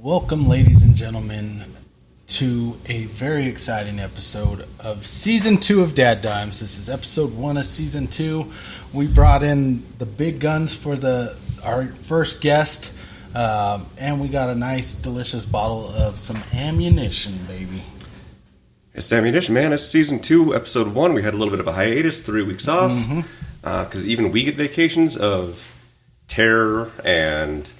Welcome, ladies and gentlemen, to a very exciting episode of Season 2 of DadDimes. This is Episode 1 of Season 2. We brought in the big guns for our first guest, and we got a nice, delicious bottle of some ammunition, baby. It's ammunition, man. It's Season 2, Episode 1. We had a little bit of a hiatus, 3 weeks off, because even we get vacations of terror and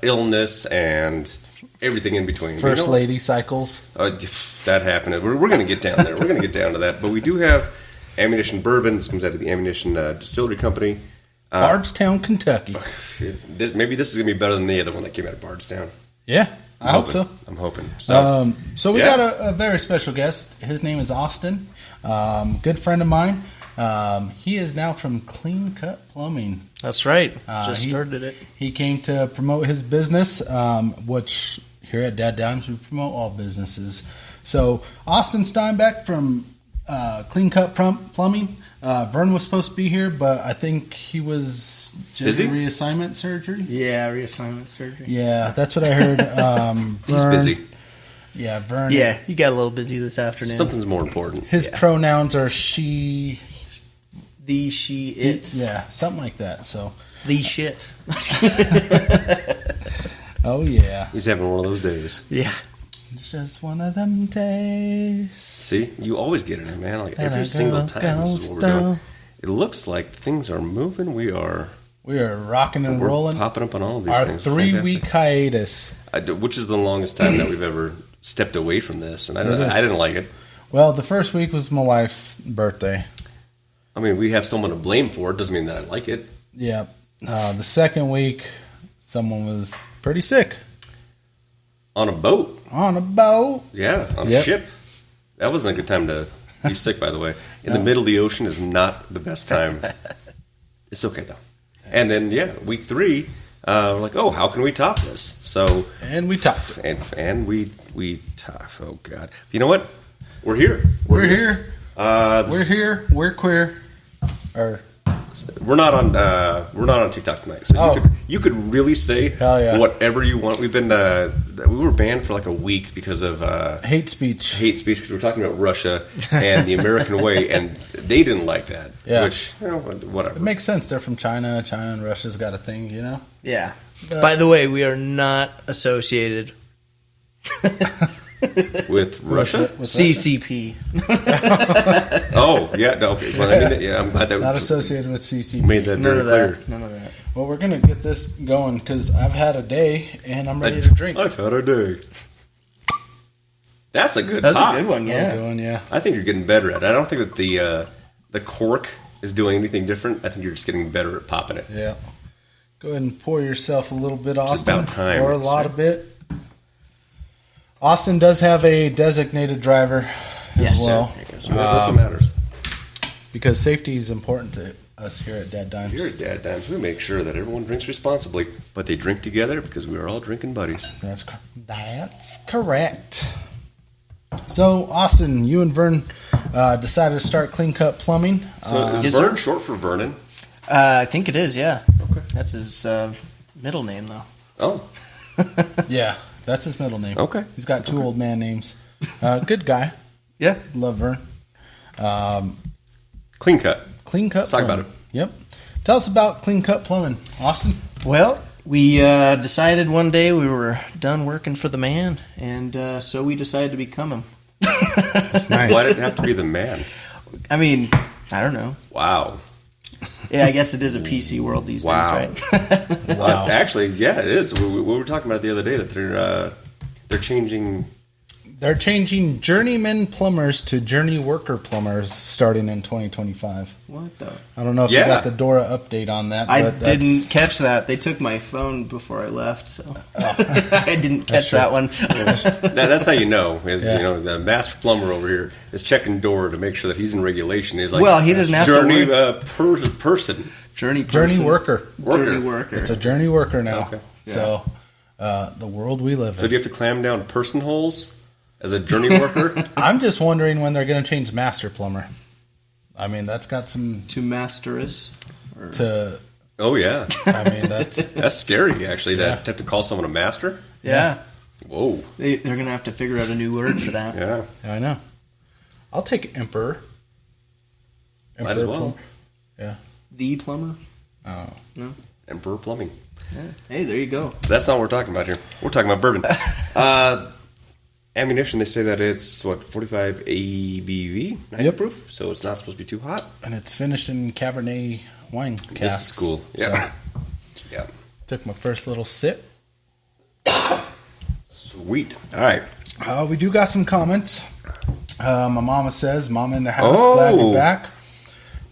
illness and everything in between. First lady cycles. That happened. We're going to get down there. We're going to get down to that. But we do have Ammunition Bourbon. This comes out of the Ammunition Distillery Company. Bardstown, Kentucky. Maybe this is going to be better than the other one that came out of Bardstown. Yeah, I hope so. I'm hoping. So we got a very special guest. His name is Austin. Good friend of mine. He is now from Clean Cut Plumbing. That's right. Just started it. He came to promote his business, which here at DadDimes we promote all businesses. So Austin Steinbach from Clean Cut Plumbing. Vern was supposed to be here, but I think he was just reassignment surgery. Yeah, reassignment surgery. Yeah, that's what I heard. He's busy. Yeah, Vern. Yeah, he got a little busy this afternoon. Something's more important. His pronouns are she... The, she, it. Yeah, something like that. So the shit. Oh, yeah. He's having one of those days. Yeah. It's just one of them days. See? You always get it in, man. Like every single time. This is what we're doing. It looks like things are moving. We are rocking and rolling. Popping up on all of these Our things. 3-week hiatus. Which is the longest time that we've ever stepped away from this. And I didn't like it. Well, the first week was my wife's birthday. I mean, we have someone to blame for it. Doesn't mean that I like it. Yeah. The second week, someone was pretty sick. On a boat. On a boat. Yeah, on a ship. That wasn't a good time to be sick, by the way. In the middle of the ocean is not the best time. It's okay, though. And then, week 3, we're like, oh, how can we top this? So, and we topped it. And we top. Oh, God. You know what? We're here. We're here. We're here. We're queer. We're not on TikTok tonight, so you could really say whatever you want. We've been we were banned for like a week because of hate speech. Because we're talking about Russia and the American way, and they didn't like that. Yeah. Which whatever. It makes sense. They're from China. China and Russia's got a thing, you know. Yeah. By the way, we are not associated with Russia? With CCP. Oh, yeah. No, okay. Well, I'm glad that not associated with CCP. Made that very clear. None of that. Well, we're going to get this going because I've had a day and I'm ready to drink. I've had a day. That's a good That's pop. a good one, yeah. Good one, yeah. I think you're getting better at it. I don't think that the cork is doing anything different. I think you're just getting better at popping it. Yeah. Go ahead and pour yourself a little bit, Austin. It's about time. Or a lot of it. Austin does have a designated driver as well. That's what matters. Because safety is important to us here at DadDimes. Here at DadDimes, we make sure that everyone drinks responsibly, but they drink together because we are all drinking buddies. That's correct. So, Austin, you and Vern decided to start Clean Cut Plumbing. So is Vern short for Vernon? I think it is, yeah. Okay. That's his middle name, though. Oh. Yeah. That's his middle name. Okay. He's got 2 old man names. Good guy. Yeah. Love Vern. Clean Cut. Clean Cut Let's talk about it. Yep. Tell us about Clean Cut Plumbing, Austin. Well, we decided one day we were done working for the man, and so we decided to become him. That's nice. Why did it have to be the man? I mean, I don't know. Wow. Yeah, I guess it is a PC world these days, right? Wow. Actually, yeah, it is. We were talking about it the other day that they're changing. They're changing journeyman plumbers to journey worker plumbers starting in 2025. What the? I don't know if you got the Dora update on that. I didn't catch that. They took my phone before I left, so I didn't catch that one. That's how you know. You know, the master plumber over here is checking Dora to make sure that he's in regulation. He's like, well, he doesn't have journey to person. Journey worker. Journey worker. It's a journey worker now. Okay. Yeah. So the world we live in. So do you have to clam down person holes as a journey worker? I'm just wondering when they're going to change master plumber. I mean, that's got some... To masterous? Oh, yeah. I mean, that's scary, actually, to have to call someone a master. Yeah. Whoa. They're going to have to figure out a new word for that. Yeah. I know. I'll take Emperor. Might as well. Plumber. Yeah. The plumber? Oh. No? Emperor Plumbing. Yeah. Hey, there you go. That's not what we're talking about here. We're talking about bourbon. Ammunition, they say that it's, 45 ABV? 90 proof, so it's not supposed to be too hot. And it's finished in Cabernet wine casks. This is cool. Yeah. So, Yeah. took my first little sip. Sweet. All right. We do got some comments. My mama says, Mama in the house, Oh. glad you're back.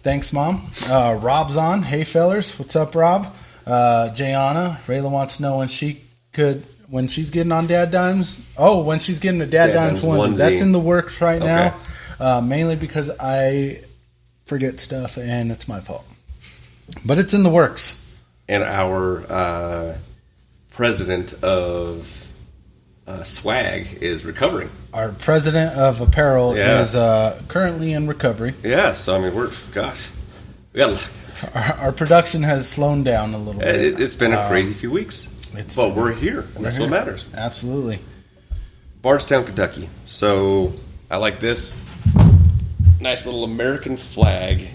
Thanks, Mom. Rob's on. Hey, fellers. What's up, Rob? Jayana. Rayla wants to know when she's getting on DadDimes. Oh, when she's getting a DadDimes onesie. That's in the works right now. Mainly because I forget stuff and it's my fault. But it's in the works. And our president of swag is recovering. Our president of apparel is currently in recovery. Yeah, so I mean, we got Our production has slowed down a little bit. it's been a crazy few weeks. But we're here, and that's what matters. Absolutely. Bardstown, Kentucky. So I like this nice little American flag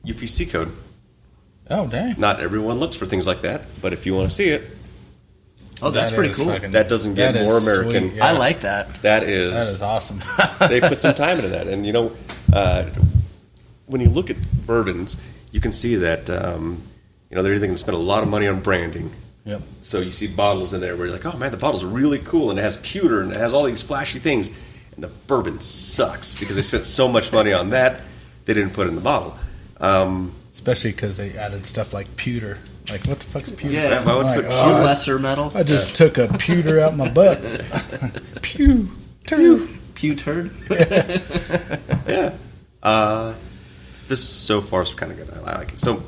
UPC code. Oh, dang. Not everyone looks for things like that, but if you want to see it, Oh, that's pretty cool. that doesn't get more American. Sweet, yeah. I like that. That is awesome. They put some time into that, and when you look at bourbons, you can see that they're either going to spend a lot of money on branding. Yep. So you see bottles in there where you're like, oh man, the bottle's really cool, and it has pewter, and it has all these flashy things, and the bourbon sucks because they spent so much money on that they didn't put it in the bottle. Especially because they added stuff like pewter. Like, what the fuck's pewter? Yeah. Why would I'm put like, pewter? Lesser metal. I just took a pewter out my butt. Pew. Pew turd. Yeah. This so far is kind of good. I like it. So,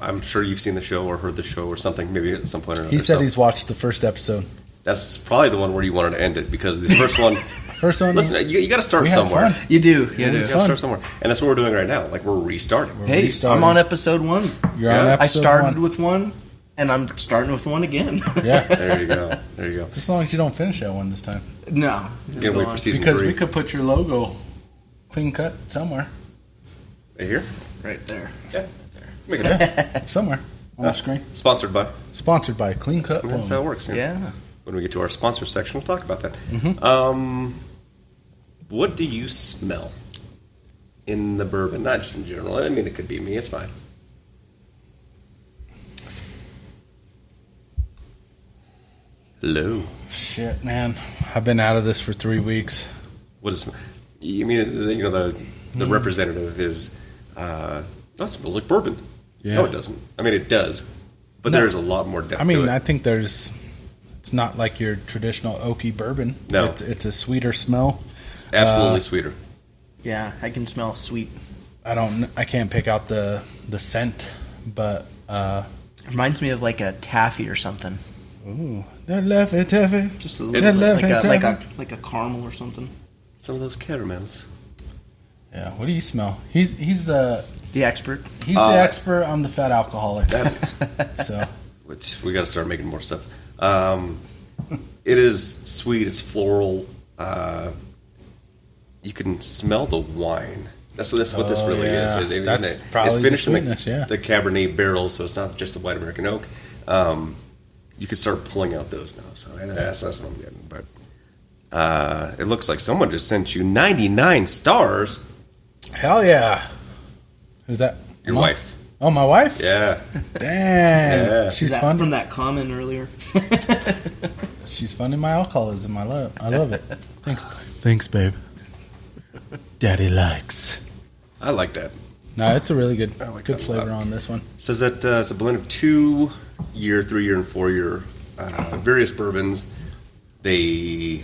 I'm sure you've seen the show or heard the show or something, maybe at some point or another. He said he's watched the first episode. That's probably the one where you wanted to end it, because the first one... Listen, you got to start we had somewhere. fun. You do. You got to start somewhere. And that's what we're doing right now. Like, we're restarting. Hey, I'm on episode 1. You're on episode I started 1. with 1, and I'm starting with 1 again. Yeah. There you go. There you go. Just as long as you don't finish that one this time. No. Can't wait for season Because 3. we could put your logo clean cut somewhere. Right here? Right there. Yeah. Make it up. Somewhere on the screen. Sponsored by. Sponsored by Clean Cut. That's how it works. Yeah. When we get to our sponsor section, we'll talk about that. Mm-hmm. What do you smell in the bourbon? Not just in general. I mean, it could be me. It's fine. Hello. Shit, man. I've been out of this for 3 weeks. What is? You mean the representative is? It smells like bourbon. Yeah. No, it doesn't. I mean, it does, but No. there is a lot more depth. I mean, to it. I think it's not like your traditional oaky bourbon. No. It's a sweeter smell. Absolutely sweeter. Yeah, I can smell sweet. I can't pick out the scent, but Reminds me of like a taffy or something. ooh, that Laffy Taffy. Just like a caramel or something. Some of those caramels. Yeah, what do you smell? He's the expert. He's the expert. I'm the fat alcoholic. So Which we got to start making more stuff. It is sweet. It's floral. You can smell the wine. That's what this really yeah. is. That's it's probably finished the in sweetness, the Cabernet barrel, so it's not just the white American oak. You can start pulling out those now. So that's what I'm getting. But it looks like someone just sent you 99 stars. hell yeah. Who's that? Your Mom? wife. Oh, my wife? Yeah. Damn. Yeah. She's That fun. from that comment earlier. She's funding my alcoholism. I love it. Thanks, babe. Daddy likes. I like that. No, it's a really good I like good that a flavor lot. on this one. Says that it's a blend of 2-year, 3-year, and 4-year various bourbons. They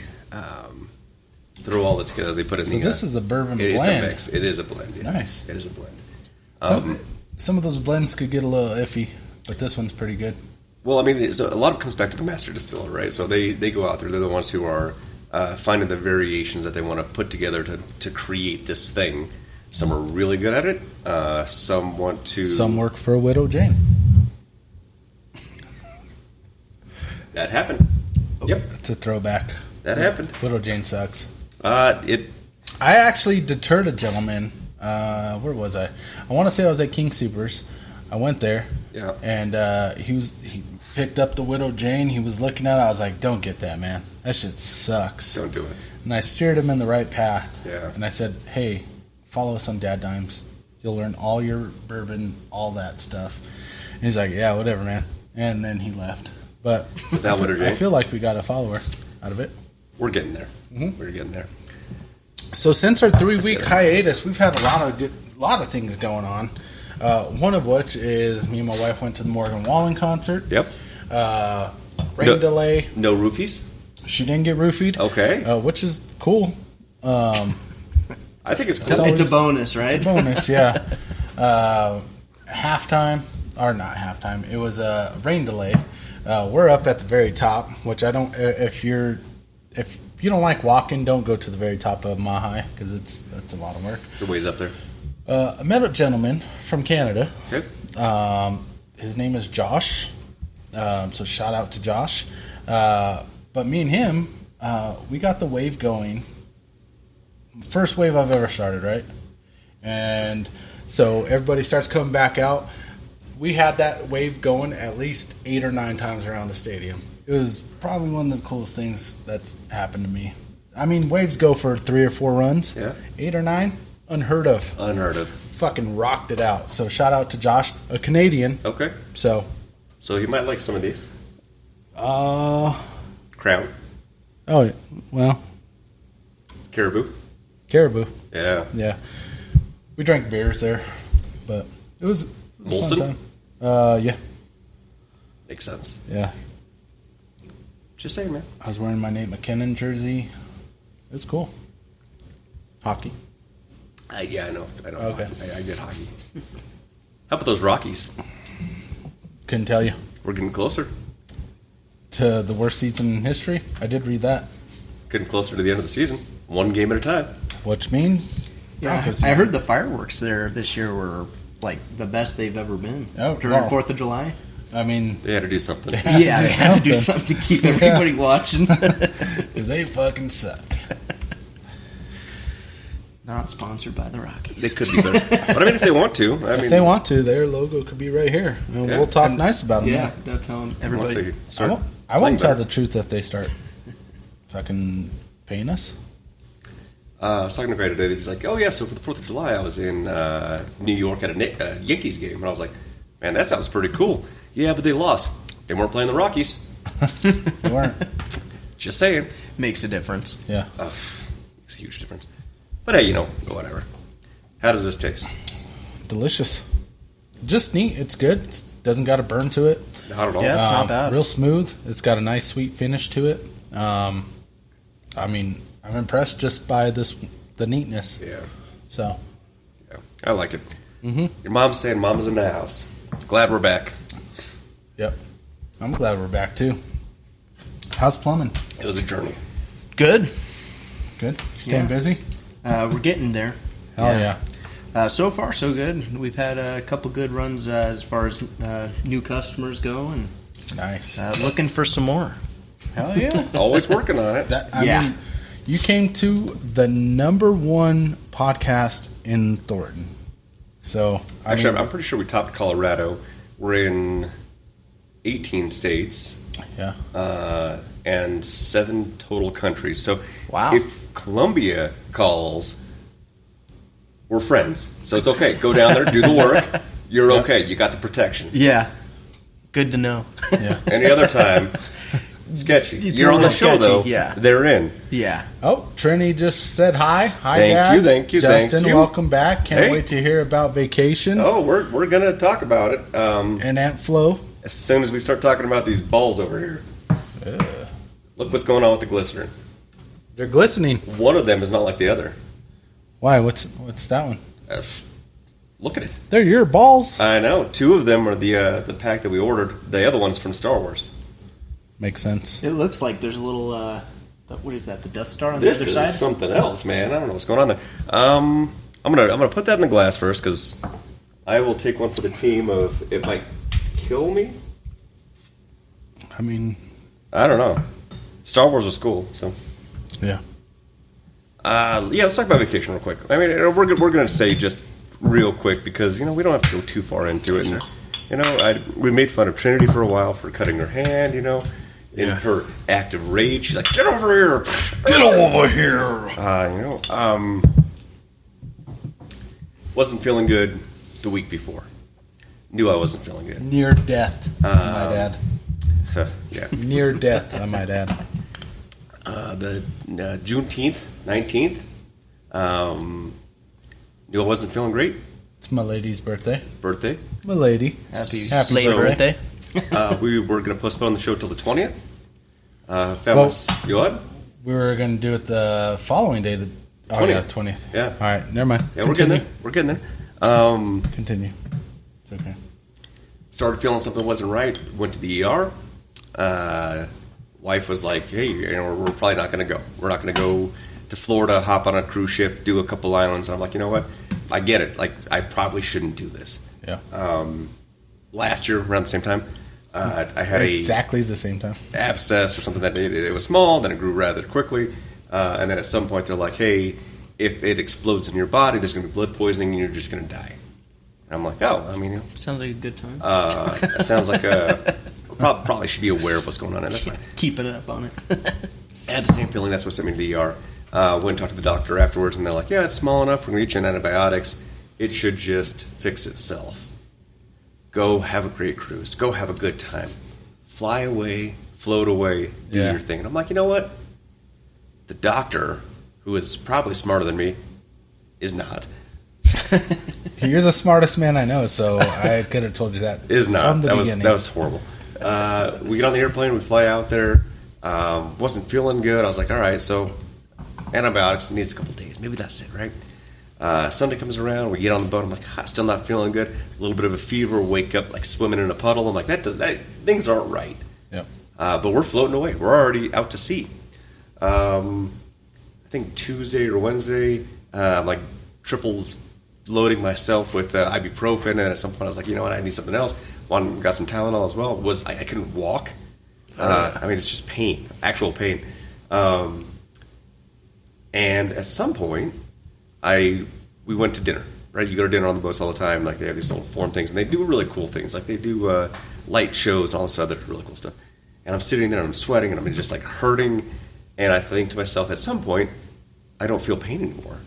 throw all that together. They put it in the. This is a bourbon It is a blend. mix. It is a blend. Yeah. Nice. It is a blend. Some of those blends could get a little iffy, but this one's pretty good. Well, I mean, so a lot of it comes back to the master distiller, right? So they go out there. They're the ones who are finding the variations that they want to put together to create this thing. Some are really good at it. Some want to. Some work for a Widow Jane. That happened. Yep. It's a throwback. That happened. Widow Jane sucks. I actually deterred a gentleman. Where was I? I want to say I was at King Supers. I went there. Yeah. And he picked up the Widow Jane. He was looking at it. I was like, don't get that, man. That shit sucks. Don't do it. And I steered him in the right path. Yeah. And I said, hey, follow us on DadDimes. You'll learn all your bourbon, all that stuff. And he's like, yeah, whatever, man. And then he left. But that Widow Jane? I feel like we got a follower out of it. We're getting there. Mm-hmm. We're getting there. So since our 3-week hiatus, we've had a lot of things going on. One of which is me and my wife went to the Morgan Wallen concert. Yep. Rain delay. No roofies? She didn't get roofied. Okay. Which is cool. I think it's cool. It's a bonus, right? It's a bonus, yeah. Halftime, or not halftime, it was a rain delay. We're up at the very top, which I don't, if you don't like walking, don't go to the very top of Mahai, because it's a lot of work. It's a ways up there. I met a gentleman from Canada. Okay. His name is Josh. So shout out to Josh. But me and him, we got the wave going. First wave I've ever started, right? And so everybody starts coming back out. We had that wave going at least 8 or 9 times around the stadium. It was probably one of the coolest things that's happened to me. I mean, waves go for 3 or 4 runs. Yeah. 8 or 9, unheard of. Unheard of. Fucking rocked it out. So shout out to Josh, a Canadian. Okay. So you might like some of these. Crown. Oh, well. Caribou. Yeah. Yeah. We drank beers there, but it was a fun time. Yeah. Makes sense. Yeah. Just saying, man. I was wearing my Nate McKinnon jersey. It was cool. Hockey. Yeah, I know. Okay. I get hockey. How about those Rockies? Couldn't tell you. We're getting closer. To the worst season in history. I did read that. Getting closer to the end of the season. 1 game at a time. Which mean? Yeah, I heard the fireworks there this year were like the best they've ever been during 4th of July. I mean, they had to do something. They had to do something to keep everybody watching. Because they fucking suck. Not sponsored by the Rockies. They could be better. But I mean, if they want to. If they want to, their logo could be right here. And we'll talk nice about them. Yeah, they'll tell them everybody. I won't tell the truth if they start fucking paying us. I was talking to a guy today. He's like, oh, yeah, so for the 4th of July, I was in New York at a Yankees game. And I was like, man, that sounds pretty cool. Yeah, but they lost. They weren't playing the Rockies. They weren't. Just saying. Makes a difference. Yeah. Makes a huge difference. But hey, whatever. How does this taste? Delicious. Just neat. It's good. It doesn't got a burn to it. Not at all. Yeah, it's not bad. Real smooth. It's got a nice sweet finish to it. I mean, I'm impressed just by the neatness. Yeah. So. Yeah, I like it. Mm-hmm. Your mom's saying mama's in the house. Glad we're back. Yep. I'm glad we're back, too. How's plumbing? It was a journey. Good. Good? Staying busy? We're getting there. Hell yeah. So far, so good. We've had a couple good runs as far as new customers go, and nice. Looking for some more. Hell yeah. Always working on it. I mean, you came to the #1 podcast in Thornton. So, I'm pretty sure we topped Colorado. We're in 18 states. Yeah. And 7 total countries. So, wow. If Colombia calls, we're friends. So it's okay. Go down there, do the work. You're okay. You got the protection. Yeah. Good to know. Yeah. Any other time, sketchy. It's You're on the show, sketchy, though. yeah. They're in. Yeah. Oh, Trini just said hi. Hi, Thank Dad. you. Justin, thank you. welcome back. Can't Hey. wait to hear about vacation. Oh, we're going to talk about it. And Aunt Flo. As soon as we start talking about these balls over here. Look what's going on with the glycerin. They're glistening. One of them is not like the other. Why? What's that one? Look at it. They're your balls. I know. 2 of them are the pack that we ordered. The other one's from Star Wars. Makes sense. It looks like there's a little, what is that, the Death Star on This the other is side? something else, man. I don't know what's going on there. I'm gonna put that in the glass first because I will take one for the team of it might kill me. I mean, I don't know. Star Wars was cool, so. Yeah. Let's talk about vacation real quick. I mean, we're going to say just real quick because, we don't have to go too far into it. And, we made fun of Trinity for a while for cutting her hand, in her act of rage. She's like, get over here! Get over here! Wasn't feeling good the week before. Knew I wasn't feeling good. Near death, I might add. Yeah. Near death, I might add. The Juneteenth, 19th, knew I wasn't feeling great. It's my lady's birthday. My lady. Happy late birthday. We were going to postpone the show till the 20th. You what? We were going to do it the following day, the 20th. Yeah. All right, never mind. Yeah, we're getting there. Continue. It's okay. Started feeling something wasn't right. Went to the ER. Wife was like, hey, we're probably not going to go. We're not going to go to Florida, hop on a cruise ship, do a couple islands. And I'm like, you know what? I get it. Like, I probably shouldn't do this. Yeah. Last year, around the same time, I had exactly the same time abscess or something that it was small, then it grew rather quickly. And then at some point, they're like, hey, if it explodes in your body, there's going to be blood poisoning and you're just going to die. And I'm like, oh, I mean, sounds like a good time. It sounds like probably should be aware of what's going on, and that's fine. Keeping up on it. I had the same feeling. That's what sent me to the ER. Went and talked to the doctor afterwards, and they're like, yeah, it's small enough. We're going to get you on antibiotics. It should just fix itself. Go have a great cruise. Go have a good time. Fly away, float away, do your thing. And I'm like, you know what? The doctor, who is probably smarter than me, is not. You're the smartest man I know, so I could have told you that. Is not. From the beginning. That was horrible. We get on the airplane, we fly out there. Wasn't feeling good. I was like, all right, so antibiotics needs a couple days. Maybe that's it, right? Sunday comes around, we get on the boat. I'm like, still not feeling good. A little bit of a fever. Wake up like swimming in a puddle. I'm like, that things aren't right. Yep. But we're floating away. We're already out to sea. I think Tuesday or Wednesday, I'm like triple loading myself with ibuprofen, and at some point I was like, you know what, I need something else. Got some Tylenol as well. I couldn't walk. I mean, it's just pain, actual pain. And at some point, we went to dinner. Right, you go to dinner on the boats all the time. Like they have these little form things, and they do really cool things. Like they do light shows and all this other really cool stuff. And I'm sitting there and I'm sweating and I'm just like hurting. And I think to myself, at some point, I don't feel pain anymore.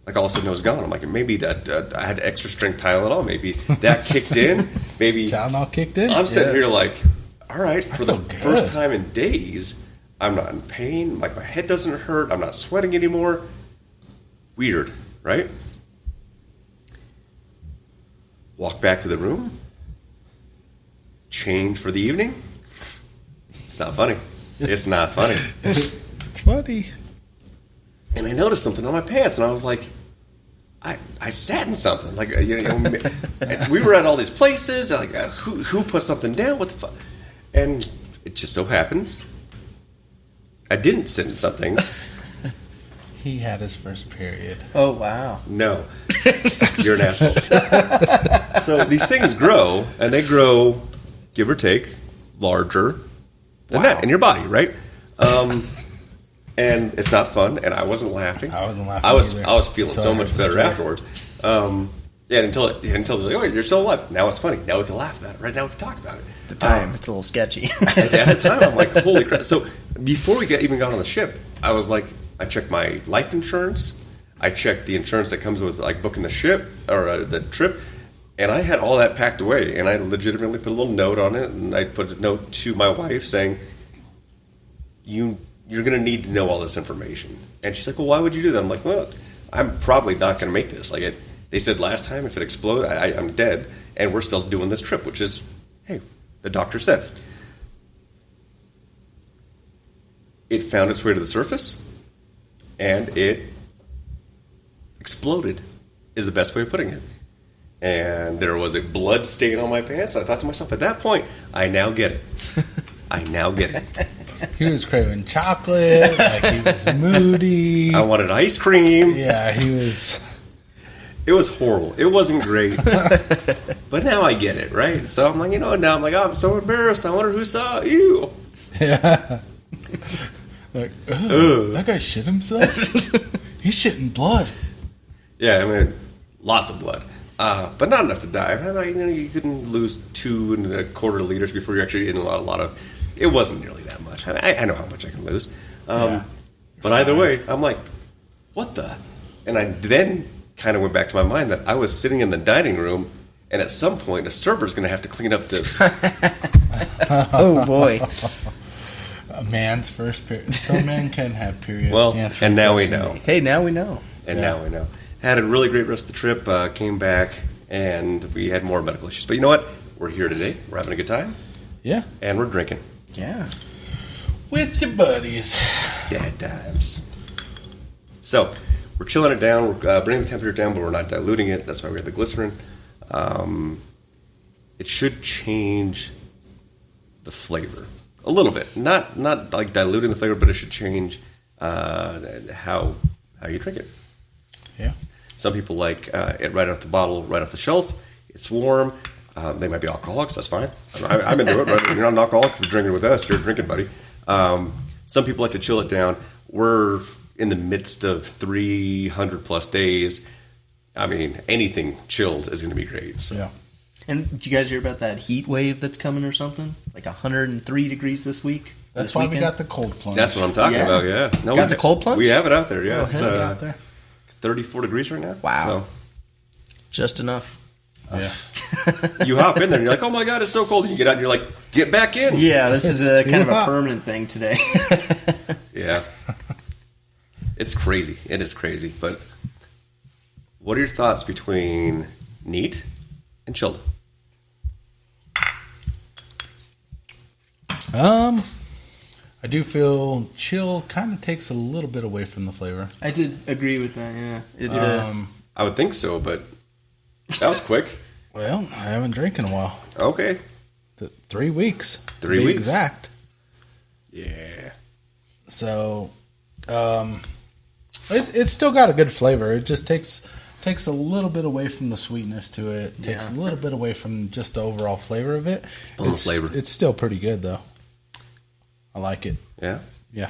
Like all of a sudden it was gone. I'm like, maybe that I had extra strength Tylenol. Maybe that kicked in. Maybe Tylenol kicked in. I'm sitting here like, all right, for the first time in days, I'm not in pain. Like my head doesn't hurt. I'm not sweating anymore. Weird, right? Walk back to the room. Change for the evening. It's not funny. It's not funny. It's funny. And I noticed something on my pants, and I was like, I sat in something. Like, we were at all these places. And like, who put something down? What the fuck? And it just so happens, I didn't sit in something. He had his first period. Oh, wow. No. You're an asshole. So these things grow, and they grow, give or take, larger than that in your body, right? And it's not fun, and I wasn't laughing. I wasn't laughing either. I was feeling so much better afterwards. Until they're like, oh, you're still alive. Now it's funny. Now we can laugh about it. Right now we can talk about it. At the time, it's a little sketchy. At the time, I'm like, holy crap. So before we even got on the ship, I was like, I checked my life insurance. I checked the insurance that comes with like booking the ship or the trip. And I had all that packed away. And I legitimately put a little note on it. And I put a note to my wife saying, you're going to need to know all this information. And she's like, well, why would you do that? I'm like, well, I'm probably not going to make this. Like they said last time, if it explodes, I'm dead. And we're still doing this trip, which is, hey, the doctor said. It found its way to the surface. And it exploded, is the best way of putting it. And there was a blood stain on my pants. And I thought to myself, at that point, I now get it. I now get it. He was craving chocolate. Like he was moody. I wanted ice cream. Yeah, he was. It was horrible. It wasn't great. But now I get it, right? So I'm like, now I'm like, oh, I'm so embarrassed. I wonder who saw you. Yeah. Like, that guy shit himself? He's shitting blood. Yeah, I mean, lots of blood. But not enough to die. You couldn't lose 2.25 liters before you're actually in a lot of... It wasn't nearly that much. I know how much I can lose. But either way, I'm like, what the... And I then kind of went back to my mind that I was sitting in the dining room, and at some point, a server's going to have to clean up this. Oh, boy. A man's first period. Some men can have periods. Well, and now we know. Hey, now we know. And now we know. Had a really great rest of the trip. Came back, and we had more medical issues. But you know what? We're here today. We're having a good time. Yeah. And we're drinking. Yeah. With your buddies. DadDimes. So, we're chilling it down. We're bringing the temperature down, but we're not diluting it. That's why we have the glycerin. It should change the flavor a little bit. Not like diluting the flavor, but it should change how you drink it. Yeah. Some people like it right off the bottle, right off the shelf. It's warm. They might be alcoholics. That's fine. I'm into it. Right? You're not an alcoholic if you're drinking with us. You're a drinking buddy. Some people like to chill it down. We're in the midst of 300 plus days. I mean, anything chilled is going to be great. So. Yeah. And did you guys hear about that heat wave that's coming or something? It's like 103 degrees this week. That's why we got the cold plunge. That's what I'm talking about, yeah. No, Got the cold plunge? We have it out there, yeah. Oh, It's out there. 34 degrees right now. Wow. So Just enough. Yeah. you hop in there and you're like, oh my God, it's so cold. And you get out and you're like, get back in. Yeah, this is It's kind of too a hot. permanent thing today. Yeah. It's crazy. It is crazy. But what are your thoughts between neat and chilled? I do feel chill kind of takes a little bit away from the flavor. I did agree with that, yeah. I would think so, but that was quick. Well, I haven't drank in a while. Okay. 3 weeks. 3 to be weeks. Exact. Yeah. So, it's still got a good flavor. It just takes a little bit away from the sweetness to it. Takes a little bit away from just the overall flavor of it. Flavor. It's still pretty good though. I like it. Yeah. Yeah.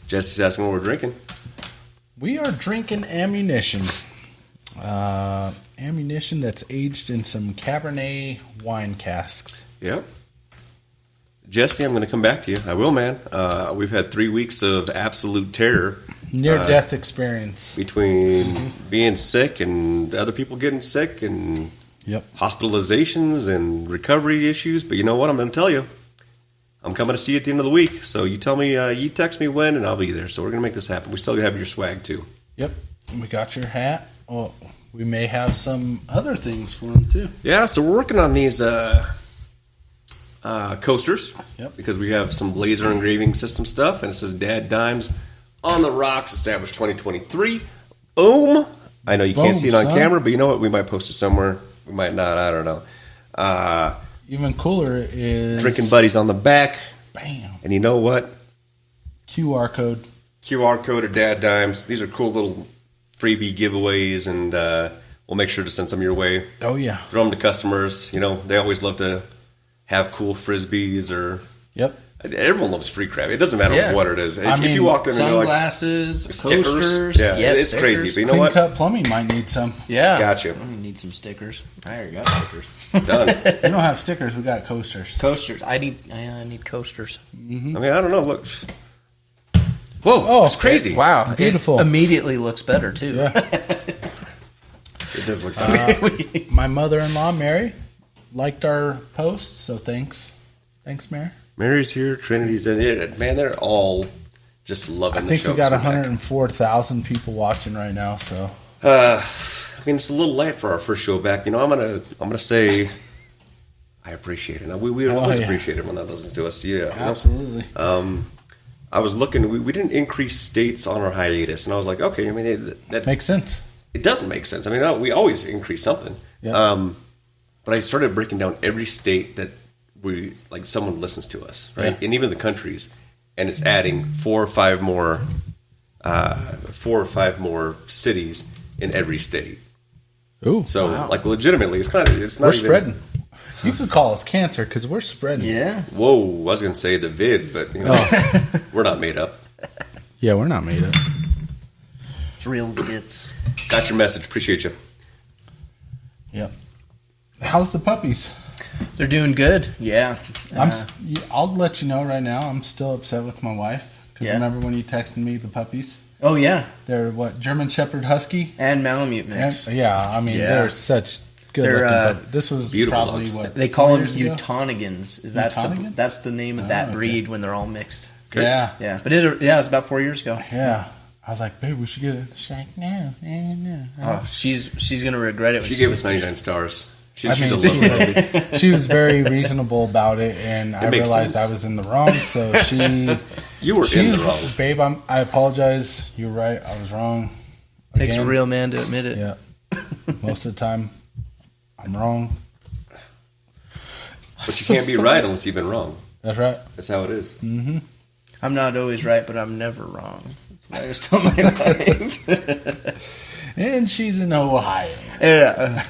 Jesse's asking what we're drinking. We are drinking Ammunition. Ammunition that's aged in some Cabernet wine casks. Yep. Jesse, I'm going to come back to you. I will, man. We've had 3 weeks of absolute terror. Near-death experience. Between being sick and other people getting sick and hospitalizations and recovery issues. But you know what? I'm going to tell you. I'm coming to see you at the end of the week. So you tell me, you text me when, and I'll be there. So we're going to make this happen. We still have your swag, too. Yep. We got your hat. Well, we may have some other things for them, too. Yeah, so we're working on these coasters. Yep. Because we have some laser engraving system stuff, and it says DadDimes on the rocks, established 2023. Boom! I know you can't see it on camera, but you know what? We might post it somewhere. We might not. I don't know. Even cooler is... Drinking buddies on the back. Bam. And you know what? QR code. QR code of DadDimes. These are cool little freebie giveaways, and we'll make sure to send some your way. Oh, yeah. Throw them to customers. You know, they always love to have cool Frisbees or... Yep. Everyone loves free crap. It doesn't matter what it is. If mean, you walk in and you're like... Sunglasses, stickers. coasters. Yeah, yes, it's stickers. crazy. But you know Clean what? Cut Plumbing might need some. Yeah. Gotcha. I need some stickers. I already got stickers. Done. We don't have stickers. We got coasters. Coasters. I need coasters. I mean, I don't know. Look. Whoa, it's crazy. Wow. Beautiful. It immediately looks better, too. Yeah. It does look better. My mother-in-law, Mary, liked our post, so thanks. Thanks, Mary. Mary's here. Trinity's in it. Man, they're all just loving the show. I think we got 104,000 people watching right now, so... I mean, it's a little late for our first show back. You know, I'm gonna say I appreciate it. Now, we always appreciate it when that listens to us. Yeah, absolutely. I was looking. We didn't increase states on our hiatus, and I was like, okay. I mean, that makes sense. It doesn't make sense. I mean, we always increase something. Yeah. But I started breaking down every state that someone listens to us, right? Yeah. And even the countries, and it's adding 4 or 5 more cities in every state. Ooh, so like legitimately, it's not we're even, spreading. You could call us cancer because we're spreading. Yeah. Whoa, I was going to say the vid, but we're not made up. Yeah, we're not made up. It's real as it gets. Got your message. Appreciate you. Yep. How's the puppies? They're doing good. Yeah. I'll let you know right now. I'm still upset with my wife because Yeah. remember when you texted me the puppies? Oh, yeah. They're what, German Shepherd Husky? And Malamute mix. Yeah, I mean they're such good looking. But this was beautiful probably dogs. what They call 4 them years ago? Eutonigans. Eutonigans? That's the name of that okay. breed when they're all mixed. Yeah, Yeah, but it was about 4 years ago. yeah. I was like, babe, we should get it. She's like, no. Oh, she's gonna regret it. When She gave us 99 stars. She's I mean, a little baby. she was very reasonable about it, and I makes realized sense. I was in the wrong. So she, You were in the wrong. babe. I apologize. You're right. I was wrong. Takes a Again. real man to admit it. Yeah. Most of the time, I'm wrong. But you can't be right unless you've been wrong. That's right. That's how it is. I'm not always right, but I'm never wrong. That's what I always tell my wife. And she's in Ohio. Yeah,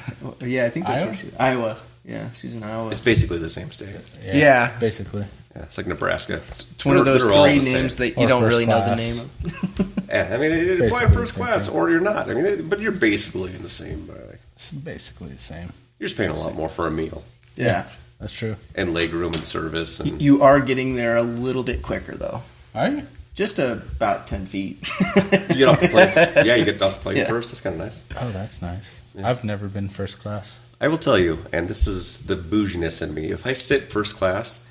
I think that's Iowa? where Iowa. Yeah, she's in Iowa. It's basically the same state. Yeah. Basically. Yeah, it's like Nebraska. It's one of those They're all three the same. names that Or you don't first really know the class. name of. Yeah, I mean, it's fly Basically first the same class thing. or you're not. I mean, but you're basically in the same. It's basically the same. You're just paying a lot more for a meal Yeah. That's true. and leg room and service. And You are getting there a little bit quicker, though. Are you? Just about 10 feet. you get off the plane. Yeah, you get off the plane Yeah. first. That's kind of nice. Oh, that's nice. I've never been first class. I will tell you, and this is the bouginess in me. If I sit first class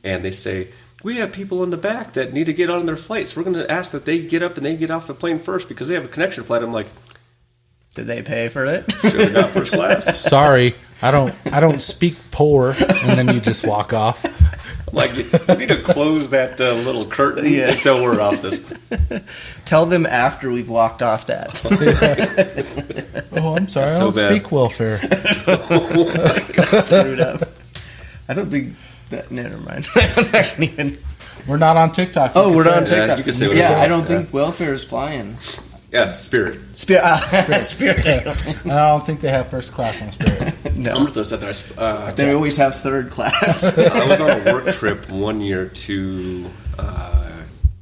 and they say, we have people in the back that need to get on their flights, we're going to ask that they get up and they get off the plane first because they have a connection flight. I'm like, Did they pay for it? should have got first class. Sorry, I don't speak poor. And then you just walk off. I'm like, you need to close that little curtain Yeah. until we're off this. Tell them after we've walked off that. Oh, I'm sorry. That's I don't so bad. speak welfare. Screwed up. I don't think that. Never mind. I can't even. We're not on TikTok. Oh, You we're can not on say it. TikTok. you can say what you Yeah, say. I don't Yeah. think welfare is flying. Yeah, Spirit. Spirit. And I don't think they have first class on Spirit. No. Umberto said that They always have third class. I was on a work trip one year to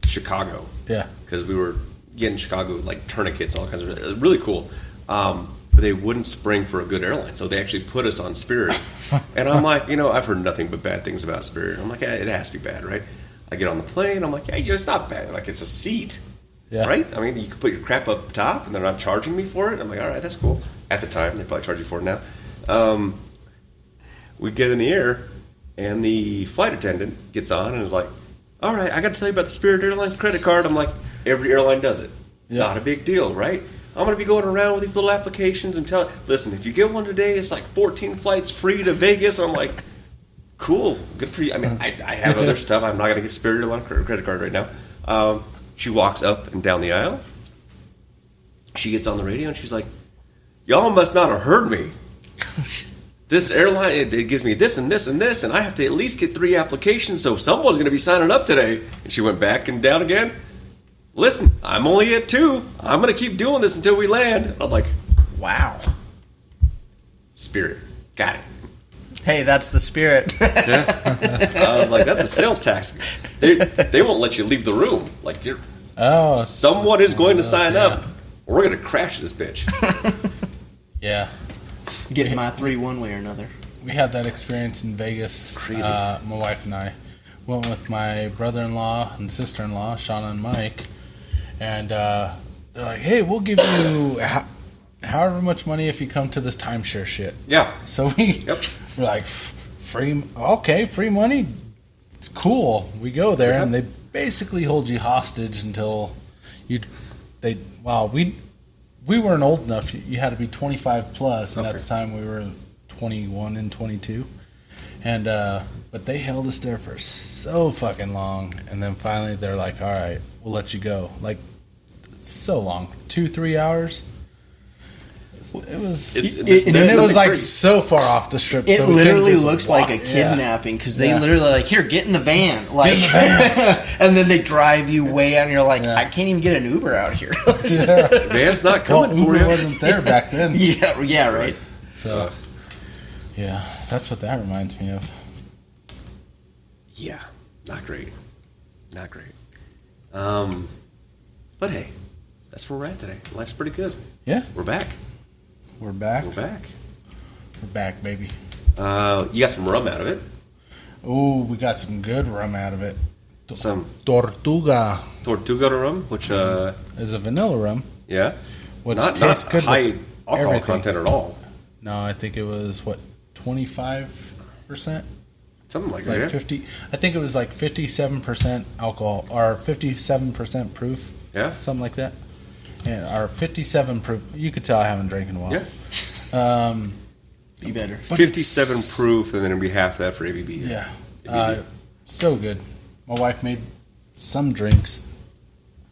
Chicago. Yeah. Because we were getting Chicago like tourniquets, all kinds of it was really cool. But they wouldn't spring for a good airline, so they actually put us on Spirit. And I'm like, I've heard nothing but bad things about Spirit. I'm like, it has to be bad, right? I get on the plane. I'm like, yeah, it's not bad. Like, it's a seat, Yeah. right? I mean, you can put your crap up top, and they're not charging me for it. I'm like, all right, that's cool. At the time, they probably charge you for it now. We get in the air, and the flight attendant gets on and is like, all right, I got to tell you about the Spirit Airlines credit card. I'm like, every airline does it. Yeah. Not a big deal, right? I'm going to be going around with these little applications and listen, if you get one today, it's like 14 flights free to Vegas. I'm like, cool, good for you. I mean, I have other stuff. I'm not going to get a Spirit Airlines credit card right now. She walks up and down the aisle. She gets on the radio and she's like, y'all must not have heard me. This airline, it gives me this and this and this, and I have to at least get 3 applications, so someone's going to be signing up today. And she went back and down again. Listen, I'm only at 2. I'm going to keep doing this until we land. And I'm like, wow. Spirit. Got it. Hey, that's the Spirit. I was like, that's a sales tax. They won't let you leave the room. Like, Oh, someone is going to sign up, or we're going to crash this bitch. yeah. Getting my 3 one way or another. We had that experience in Vegas. Crazy. My wife and I went with my brother-in-law and sister-in-law, Shauna and Mike, and they're like, "Hey, we'll give you however much money if you come to this timeshare shit." Yeah. So we're like, "Free? Okay, free money? Cool." We go there, and they basically hold you hostage until we weren't old enough. You had to be 25 plus, and at the time we were 21 and 22. And but they held us there for so fucking long, and then finally they're like, "All right, we'll let you go." Like, so long, 2-3 hours. It was, it was like so far off the strip. It so we literally couldn't just looks walk. like a kidnapping because they Yeah. literally like, here, get in the van, like, and then they drive you way out, and you're like, I can't even get an Uber out here. Yeah. Van's not Well, coming for Uber you. wasn't there back then. yeah, right. So, yeah, That's what that reminds me of. Yeah, not great. Not great. But hey, that's where we're at today. Life's pretty good. Yeah. We're back. We're back. We're back. We're back, baby. You got some rum out of it. Ooh, we got some good rum out of it. Some Tortuga Tortuga rum, which is a vanilla rum. yeah, Which not tastes good high with alcohol everything. content at all. No, I think it was 25%. Something like It's that. like Yeah. 50. I think it was like 57% alcohol or 57% proof. Yeah. Something like that. And or 57 proof. You could tell I haven't drank in a while. Yeah. Be better. But 57 it's- proof, and then it'd be half that for ABV. Yeah. So good. My wife made some drinks.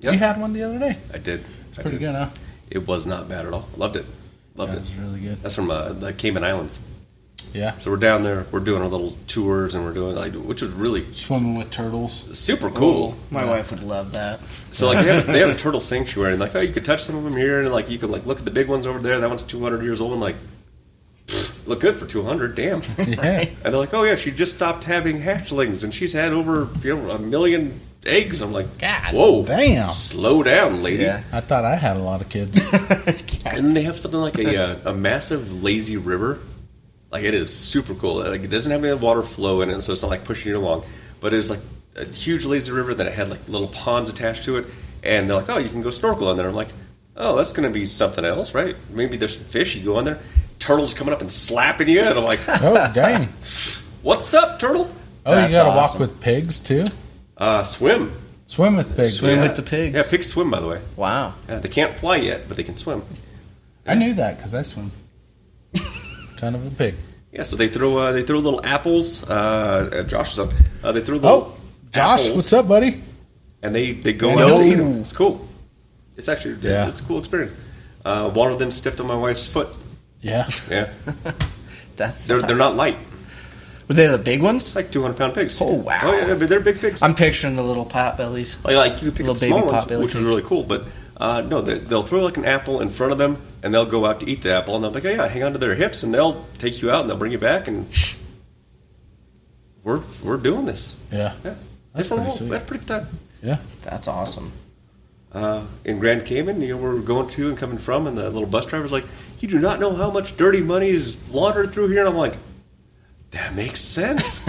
Yep. You had one the other day. I did. It's pretty good, huh? It was not bad at all. Loved it. Loved Yeah, it. it was really good. That's from the Cayman Islands. Yeah. So we're down there. We're doing our little tours, and we're doing which was really Swimming with turtles. super cool. My wife would love that. So like they have a turtle sanctuary, and like you could touch some of them here, and like you could like look at the big ones over there. That one's 200 years old, and like look good for 200. Damn. Yeah. And they're like, oh yeah, she just stopped having hatchlings, and she's had over 1 million eggs. I'm like, God whoa, damn. slow down, lady. Yeah. I thought I had a lot of kids. And then they have something like a massive lazy river. Like it is super cool. Like it doesn't have any water flow in it, so it's not like pushing you along. But it was like a huge lazy river that it had like little ponds attached to it. And they're like, oh, you can go snorkel on there. I'm like, oh, that's going to be something else, right? Maybe there's some fish. You go on there, turtles are coming up and slapping you, and I'm like, Oh, dang. what's up, turtle? Oh, you That's got to awesome. walk with pigs, too? Swim. Swim with pigs. Swim with the pigs. Yeah, pigs swim, by the way. Wow. Yeah, they can't fly yet, but they can swim. I knew that because I swim. Kind of a pig. Yeah, so they throw little apples. Josh is up. They throw little Josh, apples, what's up, buddy? and they go Yo. out and eat them. It's cool. It's actually Yeah. it's a cool experience. One of them stepped on my wife's foot. Yeah. Yeah, That's they're not light. Were they the big ones? It's like 200-pound pigs. Oh, wow. Oh yeah, they're big pigs. I'm picturing the little pot bellies. Like you can pick Little up small baby ones, potbelly which is pigs. really cool. But no, they'll throw like an apple in front of them, and they'll go out to eat the apple, and they'll be like, oh, yeah, hang on to their hips, and they'll take you out, and they'll bring you back, and we're doing this. Yeah. Yeah, That's Different pretty world. sweet. We had a pretty good time. Yeah. That's awesome. In Grand Cayman, we're going to and coming from, and the little bus driver's like, you do not know how much dirty money is laundered through here. And I'm like, that makes sense.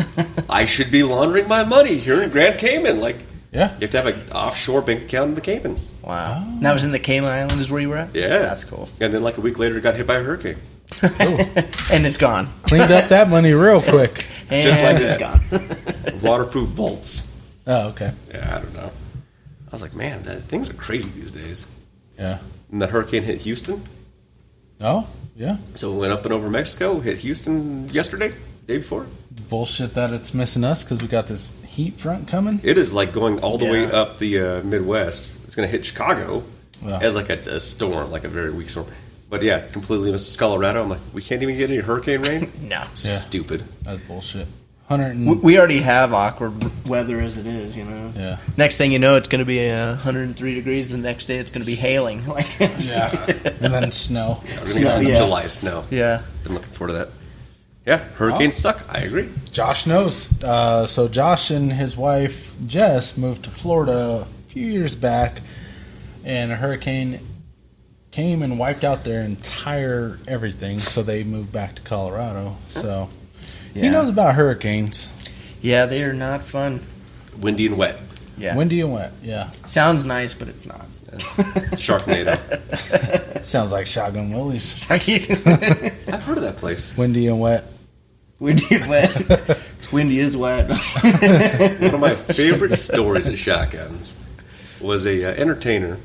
I should be laundering my money here in Grand Cayman. Like, Yeah. you have to have an offshore bank account in the Caymans. Wow. And that was in the Cayman Islands is where you were at? Yeah. That's cool. And then like a week later, it got hit by a hurricane. And it's gone. Cleaned up that money real quick. And Just like it's that. gone. Waterproof vaults. Oh, okay. Yeah, I don't know. I was like, man, things are crazy these days. Yeah. And that hurricane hit Houston. Oh, yeah. So it went up and over Mexico, hit Houston yesterday, day before. Bullshit that it's missing us because we got this heat front coming. It is like going all the way Yeah. up the Midwest. It's going to hit Chicago Yeah. as like a storm, like a very weak storm. But yeah, completely misses Colorado. I'm like, we can't even get any hurricane rain? No. Yeah. Stupid. That's bullshit. 100 and, We already have awkward weather as it is, you know. Yeah. Next thing you know, it's going to be 103 degrees. The next day, it's going to be hailing. Like, Yeah. And then snow. We're going to get some Yeah. July snow. yeah. Been looking forward to that. Yeah, hurricanes suck. I agree. Josh knows. So Josh and his wife Jess moved to Florida a few years back, and a hurricane came and wiped out their entire everything. So they moved back to Colorado. So he Yeah. knows about hurricanes. Yeah, they are not fun. Windy and wet. Yeah. Windy and wet. Yeah. Sounds nice, but it's not. Sharknado. Sounds like Shotgun Willie's. I've heard of that place. Windy and wet. Windy is wet. It's windy is wet. One of my favorite stories of shotguns was a entertainer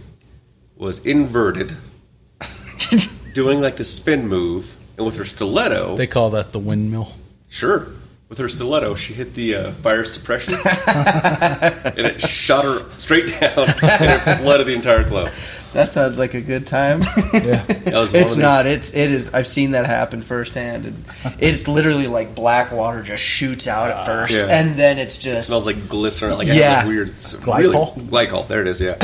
was inverted, doing like the spin move, and with her stiletto, They call that the windmill. sure, with her stiletto, she hit the fire suppression, and it shot her straight down, and it flooded the entire club. That sounds like a good time. Yeah. That was one It's of the- not. It is. I've seen that happen firsthand, and it's literally like black water just shoots out at first, Yeah. and then it's It just smells like glycerin, like Yeah. like weird Glycol? Glycol. There it is. Yeah.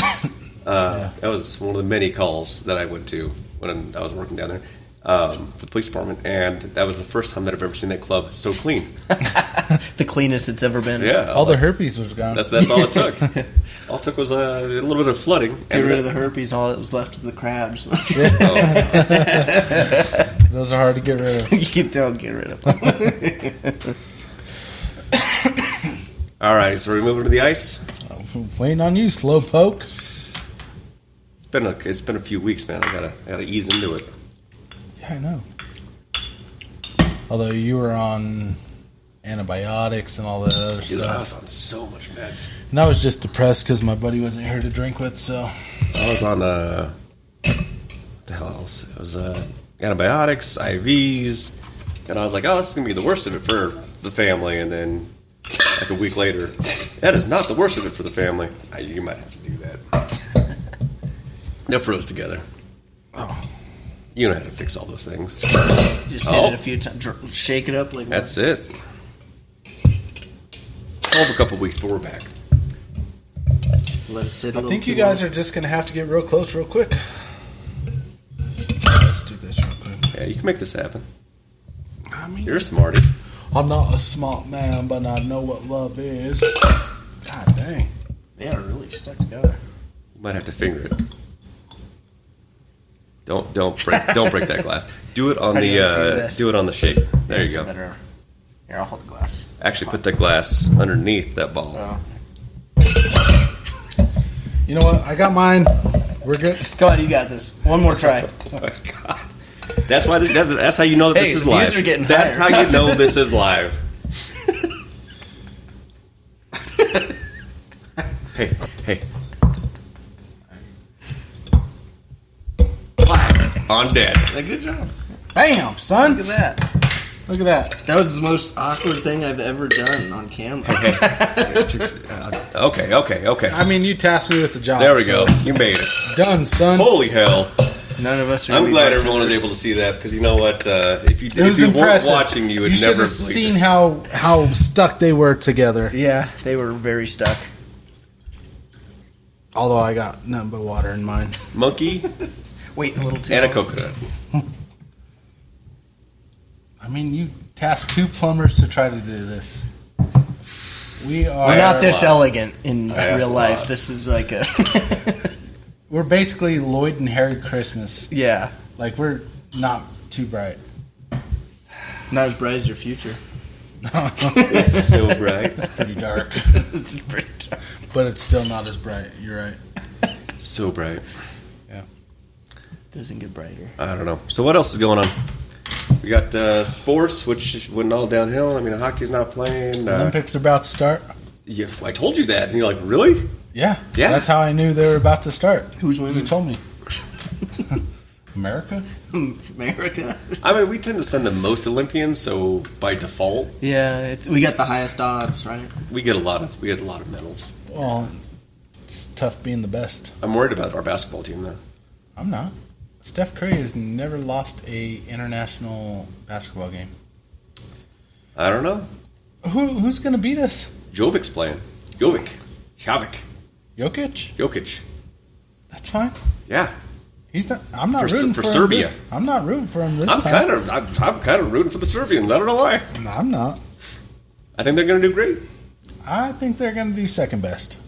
That was one of the many calls that I went to when I was working down there. for the police department, and that was the first time that I've ever seen that club so clean. The cleanest it's ever been. Yeah, All the herpes was gone. that's all it took. All it took was a little bit of flooding. Get rid of the herpes. All that was left was the crabs. Those are hard to get rid of. You don't get rid of them. All right, so we're moving to the ice. Waiting on you, slowpoke. It's been a few weeks, man. I gotta ease into it. Yeah, I know. Although you were on antibiotics and all that other Dude, I was stuff. on so much meds. And I was just depressed because my buddy wasn't here to drink with, so... I was on, what the hell else? It was antibiotics, IVs, and I was like, oh, this is going to be the worst of it for the family. And then, like a week later, that is not the worst of it for the family. You might have to do that. They're froze together. Oh. You know how to fix all those things. Just hit it a few times. Shake it up like That's it. Hold a couple weeks, but we're back. Let it sit a I little think you too guys long. are just going to have to get real close real quick. Let's do this real quick. Yeah, you can make this happen. I mean, You're a smarty. I'm not a smart man, but I know what love is. God dang. They are really stuck together. You might have to finger it. Don't break that glass. Do it on How do you do the this? do it on the shape. There you That's go. better. Here, I'll hold the glass. Actually, put the glass underneath that ball. Oh. You know what? I got mine. We're good. Come on, you got this. One more try. Oh my God. That's why. That's how you know that Hey, this is the live. views are getting That's higher. how you know this is live. Hey. On dead. Good job. Bam, son. Look at that. Look at that. That was the most awkward thing I've ever done on camera. Okay. I mean, you tasked me with the job. There we so- go. You made it. Done, son. Holy hell. None of us are. I'm gonna be glad bartenders. everyone was able to see that because you know what? If you It was weren't impressive. watching, you would should never have believe seen it. how stuck they were together. Yeah, they were very stuck. Although I got nothing but water in mine. Monkey Waiting a little too and a long. coconut. I mean, you tasked two plumbers to try to do this. We're We're not this a lot. elegant in That's real a life. lot. This is like a... We're basically Lloyd and Harry Christmas. yeah. Like, we're not too bright. Not as bright as your future. It's so bright. Pretty dark. It's pretty dark. But it's still not as bright. You're right. So bright. Yeah. Doesn't get brighter. I don't know. So what else is going on? We got sports, which went all downhill. I mean, hockey's not playing. Olympics are about to start. Yeah, I told you that, and you're like, really? Yeah. Yeah. That's how I knew they were about to start. Who's winning? You told me. America? America. I mean, we tend to send the most Olympians, so by default, Yeah, we got the highest odds, right? we get a lot of medals. Well, it's tough being the best. I'm worried about our basketball team, though. I'm not. Steph Curry has never lost a international basketball game. I don't know. Who's going to beat us? Jovic's playing. Jovic. Jokic? That's fine. Yeah. He's not. I'm not For rooting for him Serbia. I'm not rooting for him this I'm time. kind of rooting for the Serbians. I don't know why. No, I'm not. I think they're going to do great. I think they're going to do second best.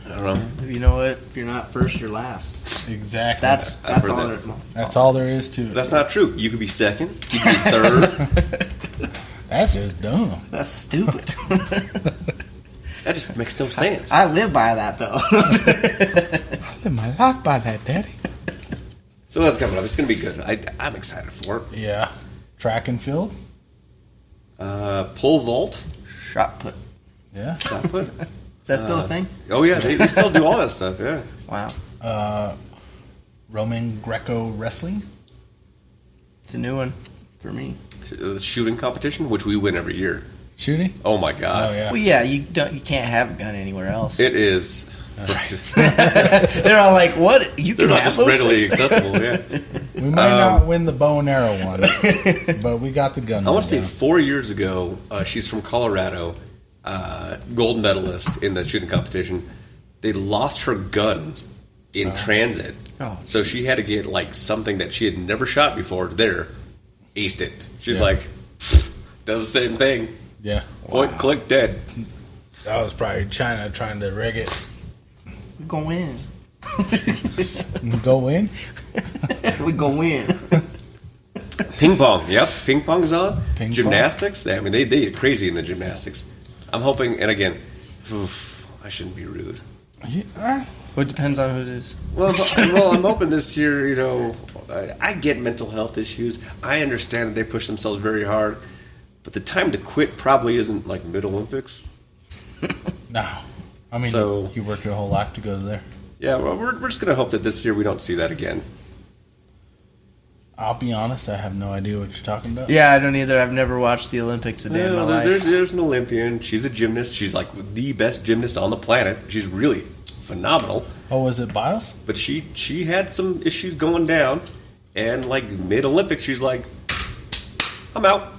I don't know. You know what? If you're not first, you're last. Exactly. That's I've heard all. that. That's all there is to it. That's not true. You could be second. You could be third. That's just dumb. That's stupid. That just makes no sense. I live by that though. I live my life by that, Daddy. So that's coming up. It's going to be good. I'm excited for it. Yeah. Track and field. Pole vault. Shot put. Yeah. Shot put. Is that still a thing? Oh, yeah. They still do all that stuff, yeah. Wow. Roman Greco wrestling. It's a new one for me. Shooting competition, which we win every year. Shooting. Oh, my God. Oh yeah. Well, yeah, you can't have a gun anywhere else. It is. They're all like, "What? You They're can not have just those readily things?" accessible, yeah. We might not win the bow and arrow one, but we got the gun. I want to say down. 4 years ago, she's from Colorado, gold medalist in the shooting competition. They lost her gun in transit. Oh, so she had to get like something that she had never shot before. There, aced it. She's like, does the same thing. Yeah. Point, click, dead. That was probably China trying to rig it. We go in. Go in? We go in. Ping pong. Yep, ping pong's on. Ping Gymnastics. I mean, they get crazy in the gymnastics. I'm hoping, and again, I shouldn't be rude. Yeah. Well, it depends on who it is. Well, I'm hoping this year, you know, I get mental health issues. I understand that they push themselves very hard, but the time to quit probably isn't like mid-Olympics. No. I mean, So- you work your whole life to go there. Yeah, well, we're just going to hope that this year we don't see that again. I'll be honest, I have no idea what you're talking about. Yeah, I don't either. I've never watched the Olympics a day in my life. There's an Olympian. She's a gymnast. She's like the best gymnast on the planet. She's really phenomenal. Oh, was it Biles? But she had some issues going down, and like mid-Olympics, she's like, I'm out.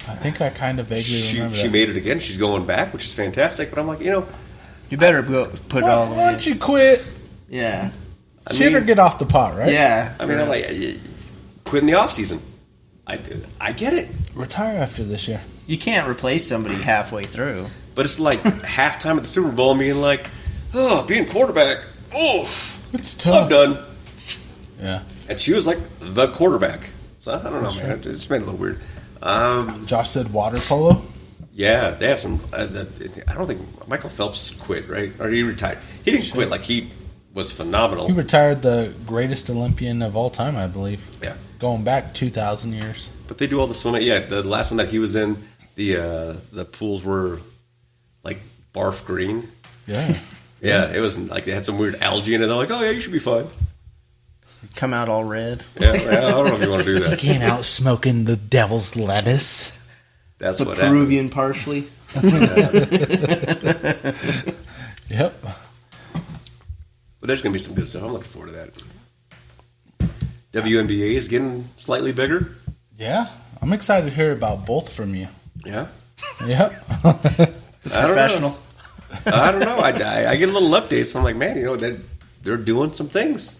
I think I kind of vaguely remember She that. made it again. She's going back, which is fantastic. But I'm like, you know, You better go put it all the Why way. don't you quit? Yeah. Shit or get off the pot, right? Yeah. I mean, I'm like, quit in the off season. I get it, Retire after this year. You can't replace somebody halfway through. but it's like halftime at the Super Bowl, and being like, oh, being quarterback, oh, It's tough. I'm done. Yeah. And she was like the quarterback. So I don't know, man. It just made it a little weird. Josh said water polo. Yeah, they have some. I don't think Michael Phelps quit, right? Or he retired. He didn't quit. Like, he was phenomenal. He retired the greatest Olympian of all time, I believe. Yeah. Going back 2,000 years. But they do all the swimming. Yeah, the last one that he was in, the pools were like barf green. Yeah. Yeah, it was like they had some weird algae in it. They're like, oh yeah, you should be fine. Come out all red. Yeah, I don't know if you want to do that. Came out smoking the devil's lettuce. That's The what Peruvian parsley. Yep. But there's going to be some good stuff. I'm looking forward to that. WNBA is getting slightly bigger. Yeah. I'm excited to hear about both from you. Yeah. Yep. Professional. I don't know. I get a little updates. So I'm like, man, you know, they're doing some things.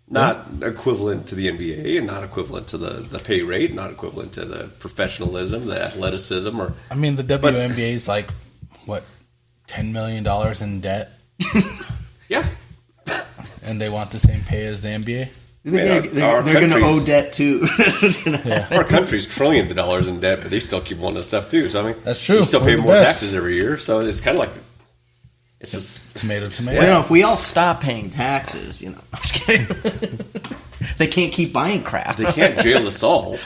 Not equivalent to the NBA and not equivalent to the pay rate, not equivalent to the professionalism, the athleticism. Or I mean, the WNBA is like, what, $10 million in debt? yeah. And they want the same pay as the NBA? They're our going to country's- owe debt too. Our country's trillions of dollars in debt, but they still keep wanting this stuff too. So I mean, That's true. You still We're pay the more best. taxes every year, so it's kind of like it's just Tomato. Well, you know, if we all stop paying taxes, you know, I'm just kidding. They can't keep buying crap. they can't jail us all.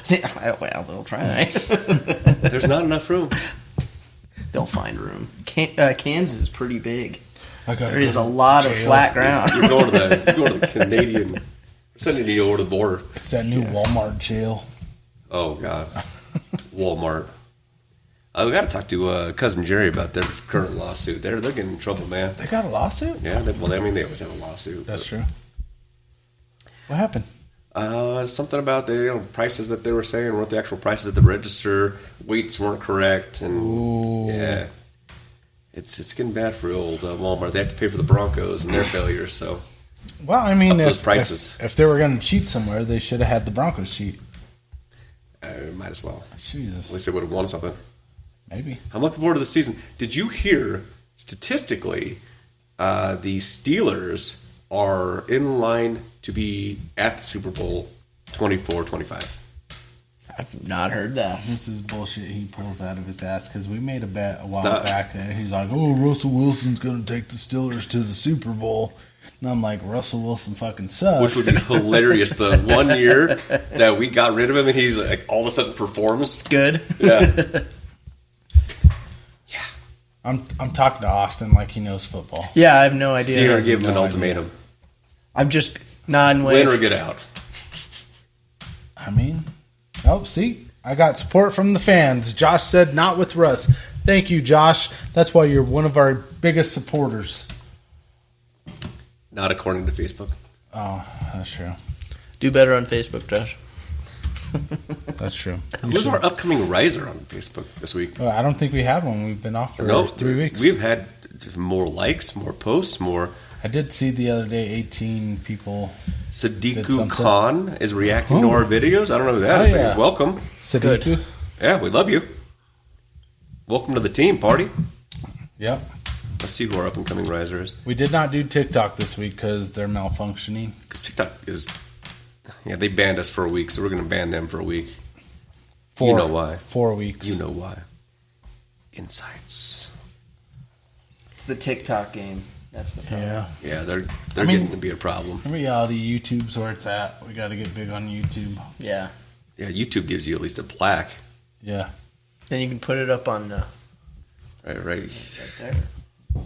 Well, they'll try. There's not enough room. They'll find room. Kansas is pretty big. I gotta There go is to a lot of jail. flat ground. You're going to the Canadian. We're sending you over the border. It's that new Walmart jail. Oh God, Walmart. We got to talk to cousin Jerry about their current lawsuit. They're getting in trouble, man. They got a lawsuit? Yeah, they always have a lawsuit. That's true. What happened? Something about the prices that they were saying weren't the actual prices at the register. Weights weren't correct, and Ooh. yeah, it's getting bad for old Walmart. They have to pay for the Broncos and their failures. So Well, I mean, Up those prices. if they were going to cheat somewhere, they should have had the Broncos cheat. might as well. At Jesus. least they would have won something. Maybe. I'm looking forward to the season. Did you hear statistically the Steelers are in line to be at the Super Bowl 24-25? I've not heard that. This is bullshit he pulls out of his ass because we made a bet a while not. back and he's like, oh, Russell Wilson's going to take the Steelers to the Super Bowl. And I'm like, Russell Wilson fucking sucks. Which would be hilarious. The 1 year that we got rid of him and he's like all of a sudden performs. Good. Yeah. I'm talking to Austin like he knows football. Yeah, I have no idea. Cena gave him an no ultimatum. I'm just nodding Win or wave. get out. I mean, oh, see, I got support from the fans. Josh said, not with Russ. Thank you, Josh. That's why you're one of our biggest supporters. Not according to Facebook. Oh, that's true. Do better on Facebook, Josh. That's true. Who's our upcoming riser on Facebook this week? Well, I don't think we have one. We've been off for No, 3 weeks. We've had more likes, more posts, more. I did see the other day 18 people. Sadiku Khan is reacting to our videos. I don't know who that is. Yeah. Welcome. Sadiku. Yeah, we love you. Welcome to the team, party. Yep. Let's see who our up-and-coming riser is. We did not do TikTok this week because they're malfunctioning. Because TikTok is... Yeah, they banned us for a week, so we're going to ban them for a week. You know why. 4 weeks. You know why. Insights. It's the TikTok game. That's the problem. Yeah. Yeah, they're getting to be a problem. In reality, YouTube's where it's at. We got to get big on YouTube. Yeah. Yeah, YouTube gives you at least a plaque. Yeah. Then you can put it up on Right right there.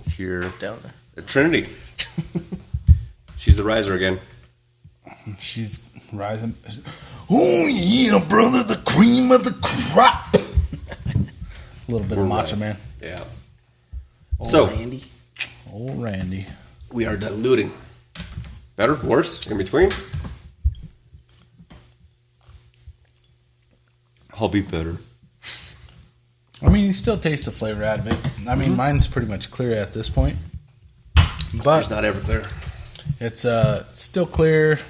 here. Down there. Trinity. She's the riser again. She's rising. Oh, yeah, brother, the cream of the crop. A little bit of Macho Man. Yeah. Old Randy. Old Randy. We are diluting. Better? Worse? In between? I'll be better. I mean, you still taste the flavor out of it. I mean, mine's pretty much clear at this point. But It's not ever clear. it's still clear,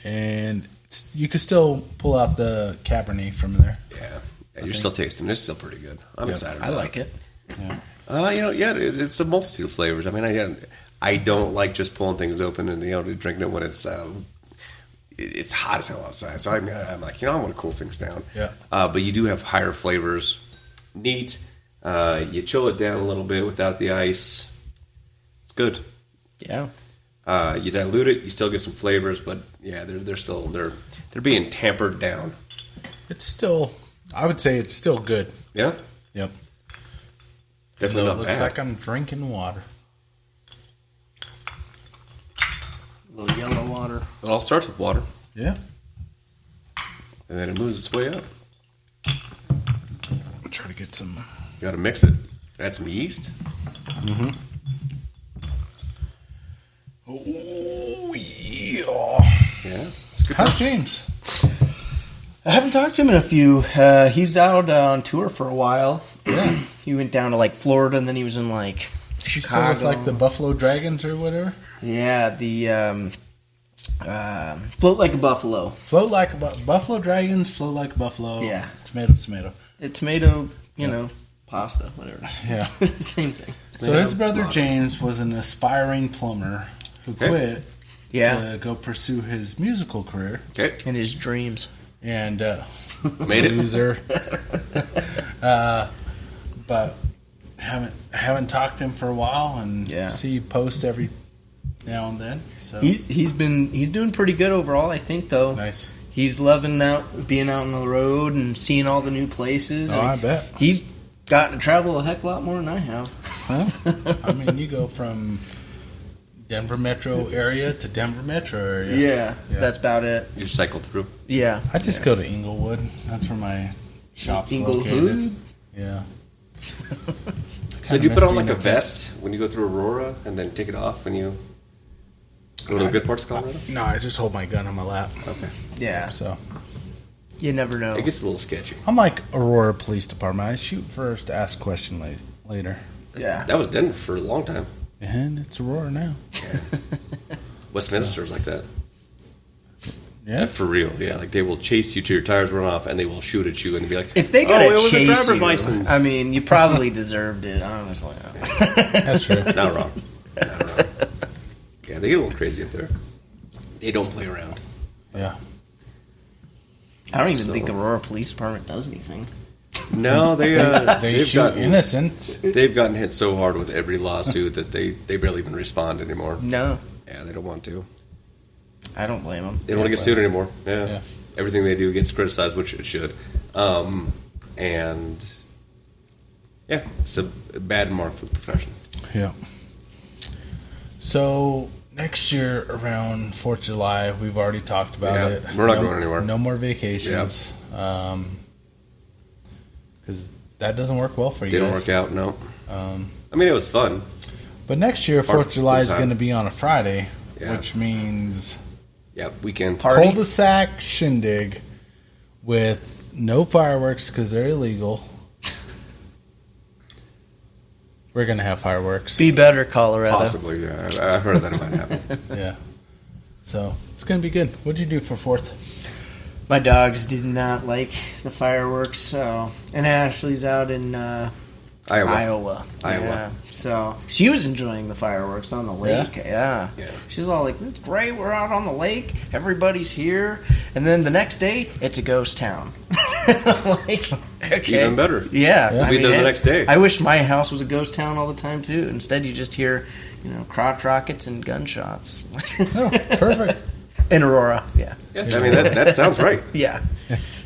and you can still pull out the Cabernet from there. Yeah, you're still tasting. It's still pretty good. I'm excited about I like it. Yeah. It's a multitude of flavors. I mean, I don't like just pulling things open and drinking it when it's hot as hell outside. So I'm like, I want to cool things down. Yeah. But you do have higher flavors. Neat. You chill it down a little bit without the ice. It's good. Yeah. You dilute it, you still get some flavors, but yeah, they're being tampered down. It's still, I would say it's still good. Yeah, Yep. definitely not looks bad. like I'm drinking water. A little yellow water. It all starts with water, Yeah. and then it moves its way up. I'll try to get some. You got to mix it. Add some yeast. Oh, yeah. Yeah, it's good. How's James? I haven't talked to him in a few. He's out on tour for a while. Yeah. He went down to like Florida, and then he was in like She's still Chicago. with like the Buffalo Dragons or whatever? Yeah, the Float Like a Buffalo. Float like a Buffalo Dragons, float like a buffalo. Yeah. Tomato. Tomato, pasta, whatever. Yeah. Same thing. So his brother James was an aspiring plumber who quit to go pursue his musical career. Okay, In his dreams. And made it. loser. But haven't talked to him for a while, and see you post every now and then. So He's doing pretty good overall, I think, though. nice. He's loving being out on the road and seeing all the new places. Oh, I bet. He's gotten to travel a heck lot more than I have. Huh? I mean, you go from Denver metro area to Denver metro area. Yeah, that's about it. You cycled through. Yeah. I just go to Inglewood. That's where my shop's Inglewood? located. Yeah. So do you put on like a vest when you go through Aurora, and then take it off when you go to the good parts of Colorado? No, I just hold my gun on my lap. Okay. Yeah. So You never know. It gets a little sketchy. I'm like Aurora Police Department. I shoot first, ask question later. Yeah. That was Denver for a long time. And it's Aurora now. Westminster's like that. Yeah. For real, yeah. Like they will chase you till your tires run off, and they will shoot at you, and be like, If they gotta it was a chase driver's you, license. I mean, you probably deserved it, honestly. That's true. Not wrong. Not wrong. Yeah, they get a little crazy up there. They don't play around. Yeah. I don't even think Aurora Police Department does anything. No, They they've shoot gotten innocents. they've gotten hit so hard with every lawsuit that they barely even respond anymore. No, Yeah, they don't want to. I don't blame them. They don't want to get sued anymore. Yeah. Yeah. Everything they do gets criticized, which it should. And yeah, it's a bad mark for the profession. Yeah. So next year around 4th of July, we've already talked about Yeah, it. we're not going anywhere. No more vacations. Because that doesn't work well for you Didn't guys. work out, no. I mean, it was fun. But next year, 4th of July is time. going to be on a Friday, Yeah. which means Yeah, weekend. Party? cul-de-sac shindig with no fireworks because they're illegal. We're going to have fireworks. Be better, Colorado. Possibly, yeah. I've heard that it might happen. Yeah. So it's going to be good. What'd you do for 4th? My dogs did not like the fireworks, so... And Ashley's out in Iowa. Yeah. So she was enjoying the fireworks on the lake. Yeah. She's all like, "It's great. We're out on the lake. Everybody's here." And then the next day, it's a ghost town. Like, okay. Even better. Yeah. We'll be there the next day. I wish my house was a ghost town all the time too. Instead, you just hear, crotch rockets and gunshots. Oh, perfect. In Aurora. Yeah. I mean, that sounds right. Yeah.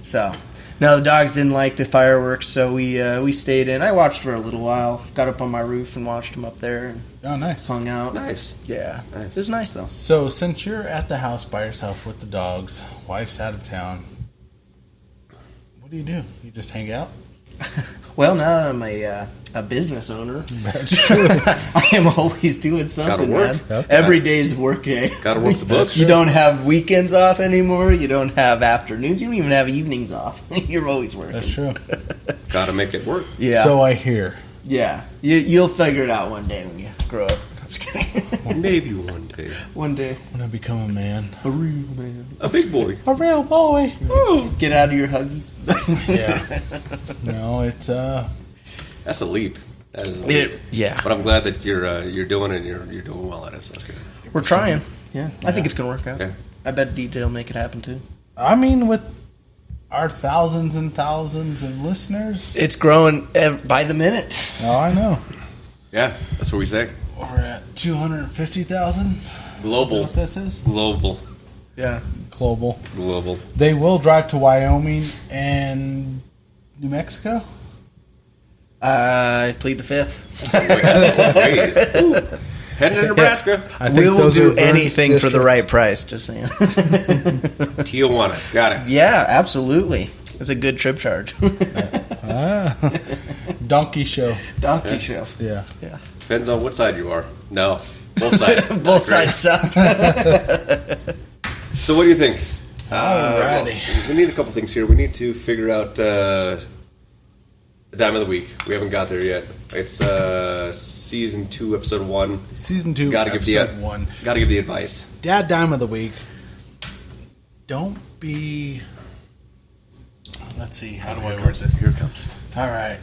So. No, the dogs didn't like the fireworks, so we stayed in. I watched for a little while. Got up on my roof and watched them up there. And nice. Hung out. Nice. Yeah. Nice. It was nice, though. So, since you're at the house by yourself with the dogs, wife's out of town, what do? You just hang out? Well, now I'm a business owner. That's true. I am always doing something, Gotta work. man. Okay. Every day's work day. Gotta work the books. You don't have weekends off anymore. You don't have afternoons. You don't even have evenings off. You're always working. That's true. Gotta make it work. Yeah. So I hear. Yeah. You'll figure it out one day when you grow up. I'm just kidding. Maybe one day. One day. When I become a man. A real man. A big boy. A real boy. Get out of your huggies. Yeah. No, it's That's a leap. That is a leap. Yeah. But I'm glad that you're doing it and you're doing well at it. So that's good. We're trying. Yeah. I think it's going to work out. Yeah. I bet DJ will make it happen, too. I mean, with our thousands and thousands of listeners. It's growing by the minute. Oh, I know. Yeah, that's what we say. We're at 250,000. Global. What this is? Global. Yeah. Global. Global. They will drive to Wyoming and New Mexico. I plead the fifth. Heading to Nebraska. I think We will those are do Vern's anything for the districts. right price, just saying. Tijuana. Got it. Yeah, absolutely. It's a good trip charge. Donkey show. Donkey show. Yeah. Yeah. Depends on what side you are. No. Both sides. Both sides suck. So what do you think? Alrighty. We need a couple things here. We need to figure out the Dime of the Week. We haven't got there yet. It's Season 2, Episode 1. Season 2, Gotta give Episode 1. Gotta give the advice. Dad Dime of the Week. Don't be... Let's see. How do I word this? Here it comes. All right.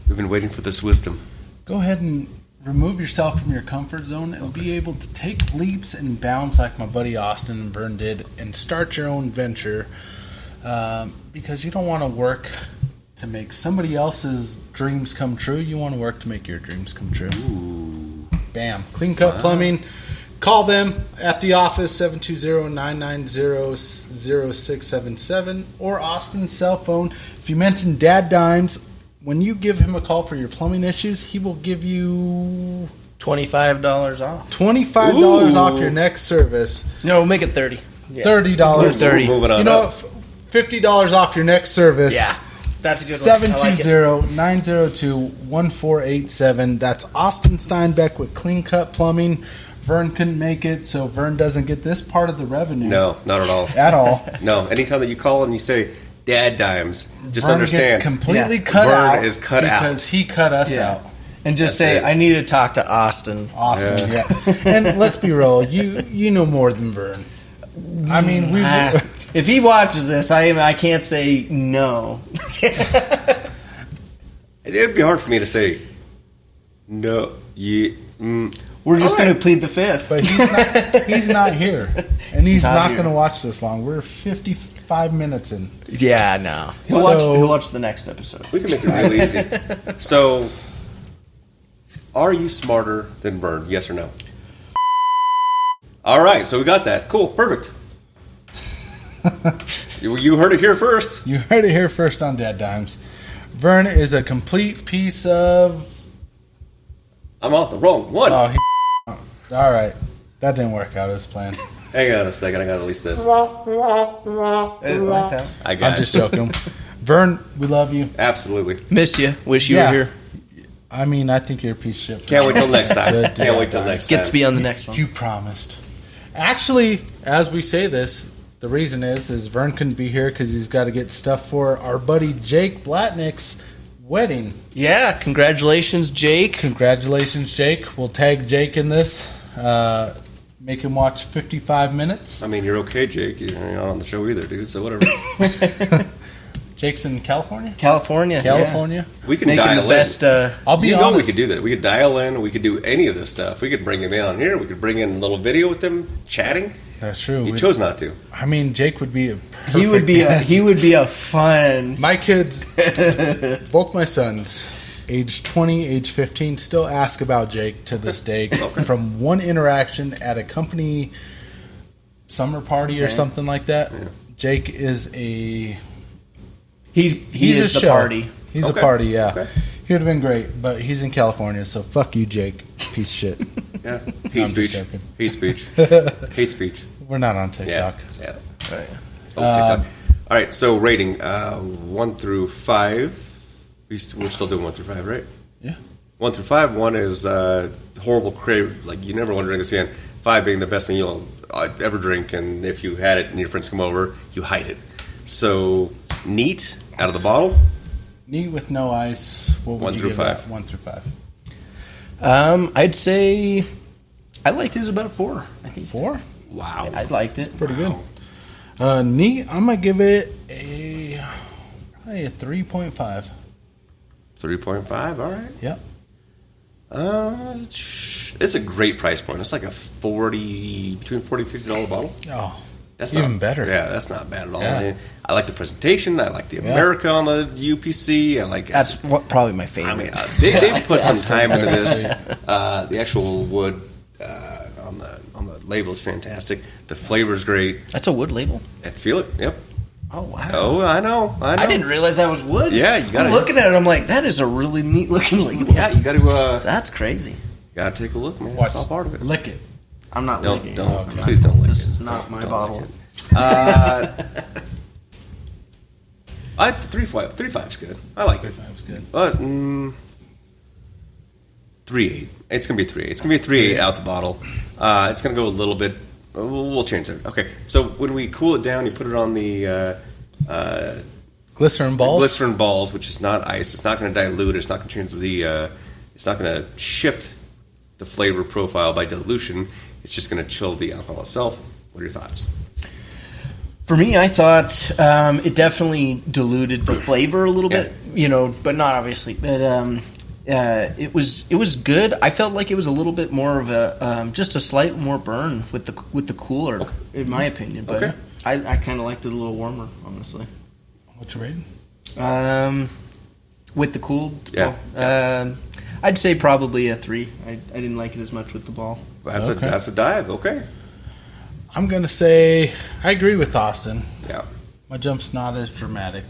We've been waiting for this wisdom. Go ahead and remove yourself from your comfort zone and be able to take leaps and bounds like my buddy Austin and Vern did and start your own venture, because you don't want to work to make somebody else's dreams come true. You want to work to make your dreams come true. Ooh. Bam. Clean Cut Plumbing. Call them at the office, 720-990-0677, or Austin's cell phone. If you mention Dad Dimes, when you give him a call for your plumbing issues, he will give you $25 off. $25 Ooh. off your next service. No, we'll make it 30. Yeah. $30. 30. Moving on You know up. what? $50 off your next service. Yeah. That's a good one. I like it. 720-902-1487. That's Austin Steinbach with Clean Cut Plumbing. Vern couldn't make it, so Vern doesn't get this part of the revenue. No, not at all. At all. No, anytime that you call and you say Dad Dimes, just Vern understand. gets completely Yeah. cut Vern out is cut out. because he cut us Yeah. out. And just That's say, it. I need to talk to Austin. Austin, yeah. And let's be real, you know more than Vern. I mean, we If he watches this, I can't say no. It'd be hard for me to say no. We're just All going right. to plead the fifth. but he's not here, and he's not not here. going to watch this long. We're 55 minutes in. Yeah, no. So- He'll watch the next episode. We can make it really easy. So, are you smarter than Vern? Yes or no? All right, so we got that. Cool, perfect. You heard it here first. You heard it here first on Dad Dimes. Vern is a complete piece of. I'm on the wrong one. Oh, all right. That didn't work out as planned. Hang on a second. I got to release this. I like that. I got I'm it. just joking. Vern, we love you. Absolutely. Miss you. Wish you Yeah. were here. I mean, I think you're a piece of shit. Can't wait till next time. Good Can't wait till next time. Get to be on the next one. You promised. Actually, as we say this, the reason is Vern couldn't be here because he's got to get stuff for our buddy Jake Blatnick's wedding. Yeah, congratulations, Jake. Congratulations, Jake. We'll tag Jake in this. Make him watch 55 minutes. I mean, you're okay, Jake. You're not on the show either, dude, so whatever. Jake's in California? California. Yeah. We can Making dial the in. best. I'll be honest. We could do that. We could dial in. We could do any of this stuff. We could bring him in on here. We could bring in a little video with him chatting. That's true. He chose not to. I mean, Jake would be a perfect He would be guest. a fun. My kids, both my sons, age 20, age 15, still ask about Jake to this day. From one interaction at a company summer party or something like that. Yeah. Jake is a... He's the party. He's a party, yeah. Okay. He would have been great, but he's in California, so fuck you, Jake. Piece of shit. Yeah. Hate speech. Hate speech. Hate speech. We're not on TikTok. Yeah. Right. Oh, TikTok. All right, so rating 1 through 5. We're still doing 1 through 5, right? Yeah. 1 through 5. 1 is horrible, crave. Like, you never want to drink this again. 5 being the best thing you'll ever drink, and if you had it and your friends come over, you hide it. So, neat, out of the bottle. Neat with no ice. What would 1 you through give 5. that? 1 through 5. I'd say I liked it as about a 4. I think 4? Wow. I liked it. Pretty good. Neat, I'm going to give it probably a 3.5. 3.5, all right. Yep. It's a great price point. It's like a between $40 and $50 bottle. Oh, that's even better. Yeah, that's not bad at all. Yeah. I like the presentation. I like the America on the UPC. I like that's probably my favorite. I mean, they put some time into this. The actual wood on the label is fantastic. The flavor's great. That's a wood label. I feel it. Yep. Oh wow. Oh, I know. I didn't realize that was wood. Yeah, you got. I'm looking at it. I'm like, that is a really neat looking label. Yeah, you got to. That's crazy. Got to take a look, man. Watch. It's all part of it. Lick it. I'm not licking. Please don't lick it. This is not my bottle. I 3.5 is good. I like it. 3.5 is good. But 3.8. It's gonna be 3.8. It's gonna be a 3.8 out the bottle. It's gonna go a little bit. We'll change it. Okay. So when we cool it down, you put it on the glycerin balls. Glycerin balls, which is not ice. It's not gonna dilute it. It's not gonna change the. It's not gonna shift the flavor profile by dilution. It's just gonna chill the alcohol itself. What are your thoughts? For me, I thought it definitely diluted the flavor a little bit, but not obviously. But it was good. I felt like it was a little bit more of a just a slight more burn with the cooler, in my opinion. But I kind of liked it a little warmer, honestly. What's your rating? With the cooled ball, I'd say probably a 3. I didn't like it as much with the ball. That's a dive. Okay. I'm going to say I agree with Austin. Yeah. My jump's not as dramatic.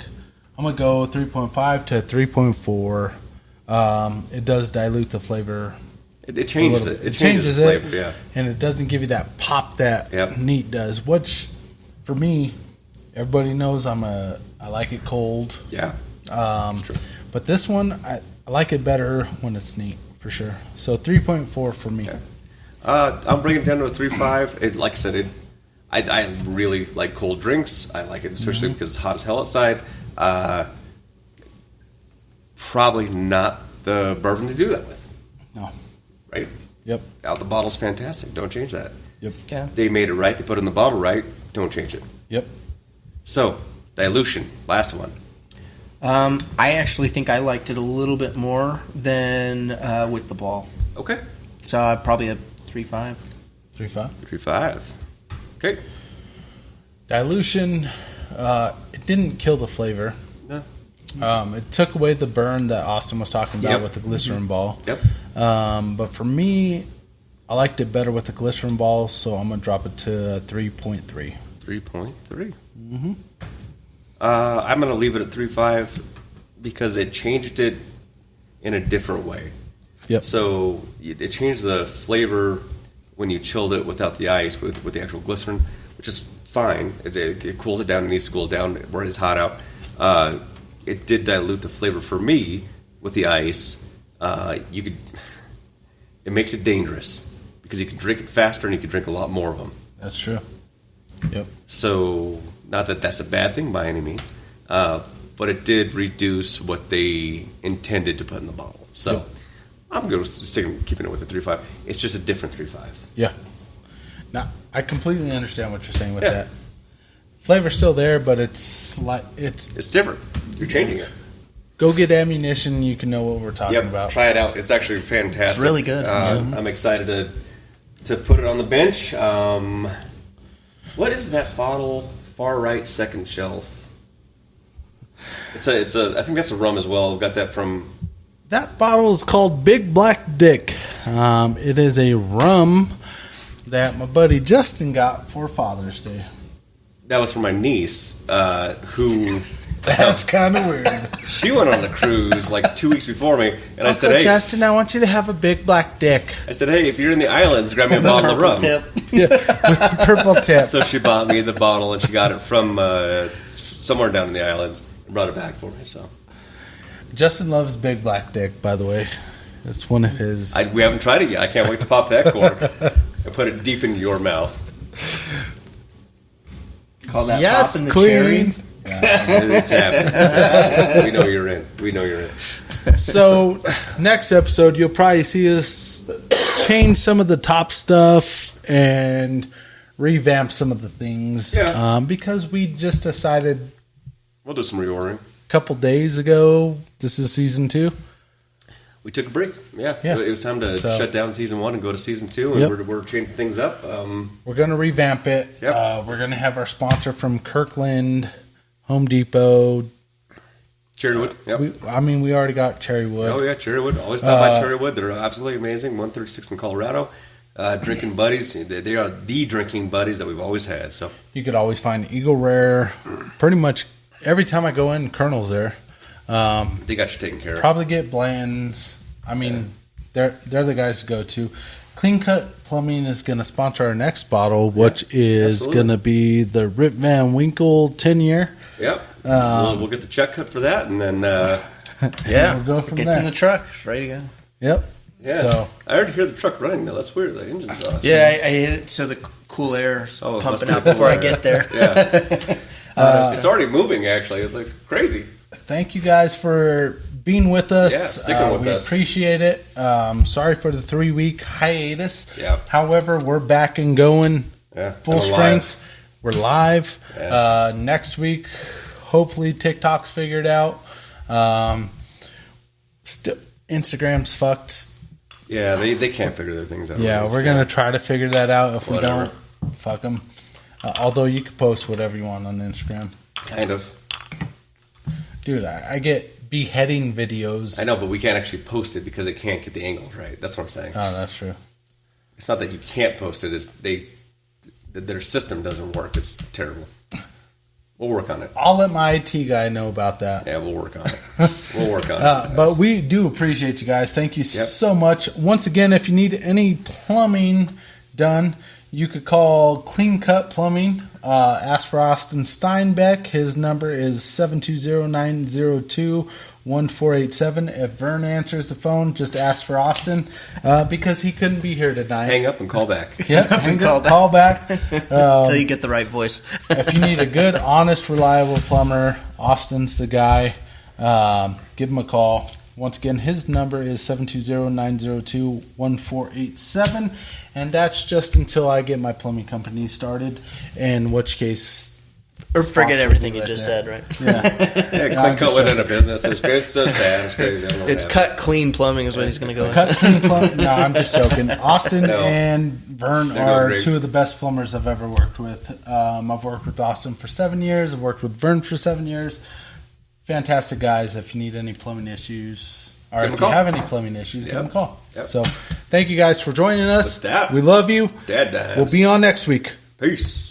I'm going to go 3.5 to 3.4. It does dilute the flavor. It changes it. It changes the flavor, yeah. And it doesn't give you that pop that neat does, which for me, everybody knows I like it cold. Yeah. True. But this one, I like it better when it's neat, for sure. So 3.4 for me. Okay. I'm bringing it down to a 3.5. Like I said, I really like cold drinks. I like it especially because it's hot as hell outside. Probably not the bourbon to do that with. No. Right? Yep. Out the bottle's fantastic. Don't change that. Yep. Yeah. They made it right. They put it in the bottle right. Don't change it. Yep. So, dilution. Last one. I actually think I liked it a little bit more than with the ball. Okay. So probably a 3.5. 3.5. 3.5. Okay. Dilution, it didn't kill the flavor. No. It took away the burn that Austin was talking about with the glycerin ball. Yep. But for me, I liked it better with the glycerin ball, so I'm going to drop it to 3.3. 3.3. Mm-hmm. I'm going to leave it at 3.5 because it changed it in a different way. Yep. So it changed the flavor when you chilled it without the ice, with the actual glycerin, which is fine. It cools it down. It needs to cool down where it is hot out. It did dilute the flavor for me with the ice. It makes it dangerous because you can drink it faster and you can drink a lot more of them. That's true. Yep. So not that that's a bad thing by any means, but but it did reduce what they intended to put in the bottle. So I'm good with keeping it with a 3.5. It's just a different 3.5. Yeah. Now, I completely understand what you're saying with that. Flavor's still there, but it's different. You're changing it. Go get Ammunition. You can know what we're talking about. Try it out. It's actually fantastic. It's really good. I'm excited to put it on the bench. What is that bottle? Far right, second shelf. It's a. I think that's a rum as well. I've got that from. That bottle is called Big Black Dick. It is a rum that my buddy Justin got for Father's Day. That was for my niece, who. That's kind of weird. She went on a cruise like 2 weeks before me, and I said, "Hey, Justin, I want you to have a big black dick." I said, "Hey, if you're in the islands, grab me a bottle of rum." Tip. Yeah, with the purple tip. So she bought me the bottle, and she got it from somewhere down in the islands and brought it back for me. So Justin loves Big Black Dick, by the way. It's one of his. We haven't tried it yet. I can't wait to pop that cork and put it deep into your mouth. Call that Yes, popping the queen. cherry. It's happening. We know you're in. So next episode, you'll probably see us change some of the top stuff and revamp some of the things. Yeah. Because we just decided We'll do some reordering. a couple days ago. This is season 2. We took a break. Yeah. It was time to shut down season 1 and go to season 2, and we're changing things up. We're going to revamp it. Yep. We're going to have our sponsor from Kirkland, Home Depot. Cherrywood. Yep. We already got Cherrywood. Oh, yeah, Cherrywood. Always stop by Cherrywood. They're absolutely amazing. 136 in Colorado. Drinking buddies. They are the drinking buddies that we've always had. So You could always find Eagle Rare. Pretty much every time I go in, Colonel's there. they got you taken care of. Probably get Bland's. They're the guys to go to. Clean Cut Plumbing is going to sponsor our next bottle, which is going to be the Rip Van Winkle 10-year. Yep. We'll get the check cut for that, and then we'll go from Gets there. in the truck, it's ready to go. Yep. yeah. So I already hear the truck running though. That's weird. The engine's off. Yeah, I hit it so the cool air's Oh, pumping must out be before I cool get there. Yeah. It's already moving. Actually, it's like crazy. thank you guys for being with us. Yeah, sticking with us. We appreciate it. Sorry for the 3-week hiatus. Yeah. However, we're back and going full and strength. We're live. Yeah. Next week, hopefully TikTok's figured out. Instagram's fucked. Yeah, they can't figure their things out. Yeah, we're going to try to figure that out. If Whatever. we don't, fuck them. Although you can post whatever you want on Instagram. Kind of. Dude, I get beheading videos. I know, but we can't actually post it because it can't get the angles right. That's what I'm saying. Oh, that's true. It's not that you can't post it. It's their system doesn't work. It's terrible. We'll work on it. I'll let my IT guy know about that. Yeah, we'll work on it. We'll work on it. But we do appreciate you guys. Thank you so much. Once again, if you need any plumbing done, you could call Clean Cut Plumbing. Ask for Austin Steinbach. His number is 720-902-1487. If Vern answers the phone, just ask for Austin because he couldn't be here tonight. Hang up and call back. Yeah, hang up, call back. Until you get the right voice. If you need a good, honest, reliable plumber, Austin's the guy. Give him a call. Once again, his number is 720-902-1487. And that's just until I get my plumbing company started, in which case... Or forget everything you just said, right? Yeah. Clean Cut went into business. It's great. It's so sad. It's crazy. I don't know It's what Cut Clean Plumbing is what he's going to go with. Cut Clean Plumbing. No, I'm just joking. Austin and Vern They're are great. two of the best plumbers I've ever worked with. I've worked with Austin for 7 years. I've worked with Vern for 7 years. Fantastic guys. If you need any plumbing issues... Or if you have any plumbing issues, give them a call. Yep. So, thank you guys for joining us. With that, we love you. DadDimes. We'll be on next week. Peace.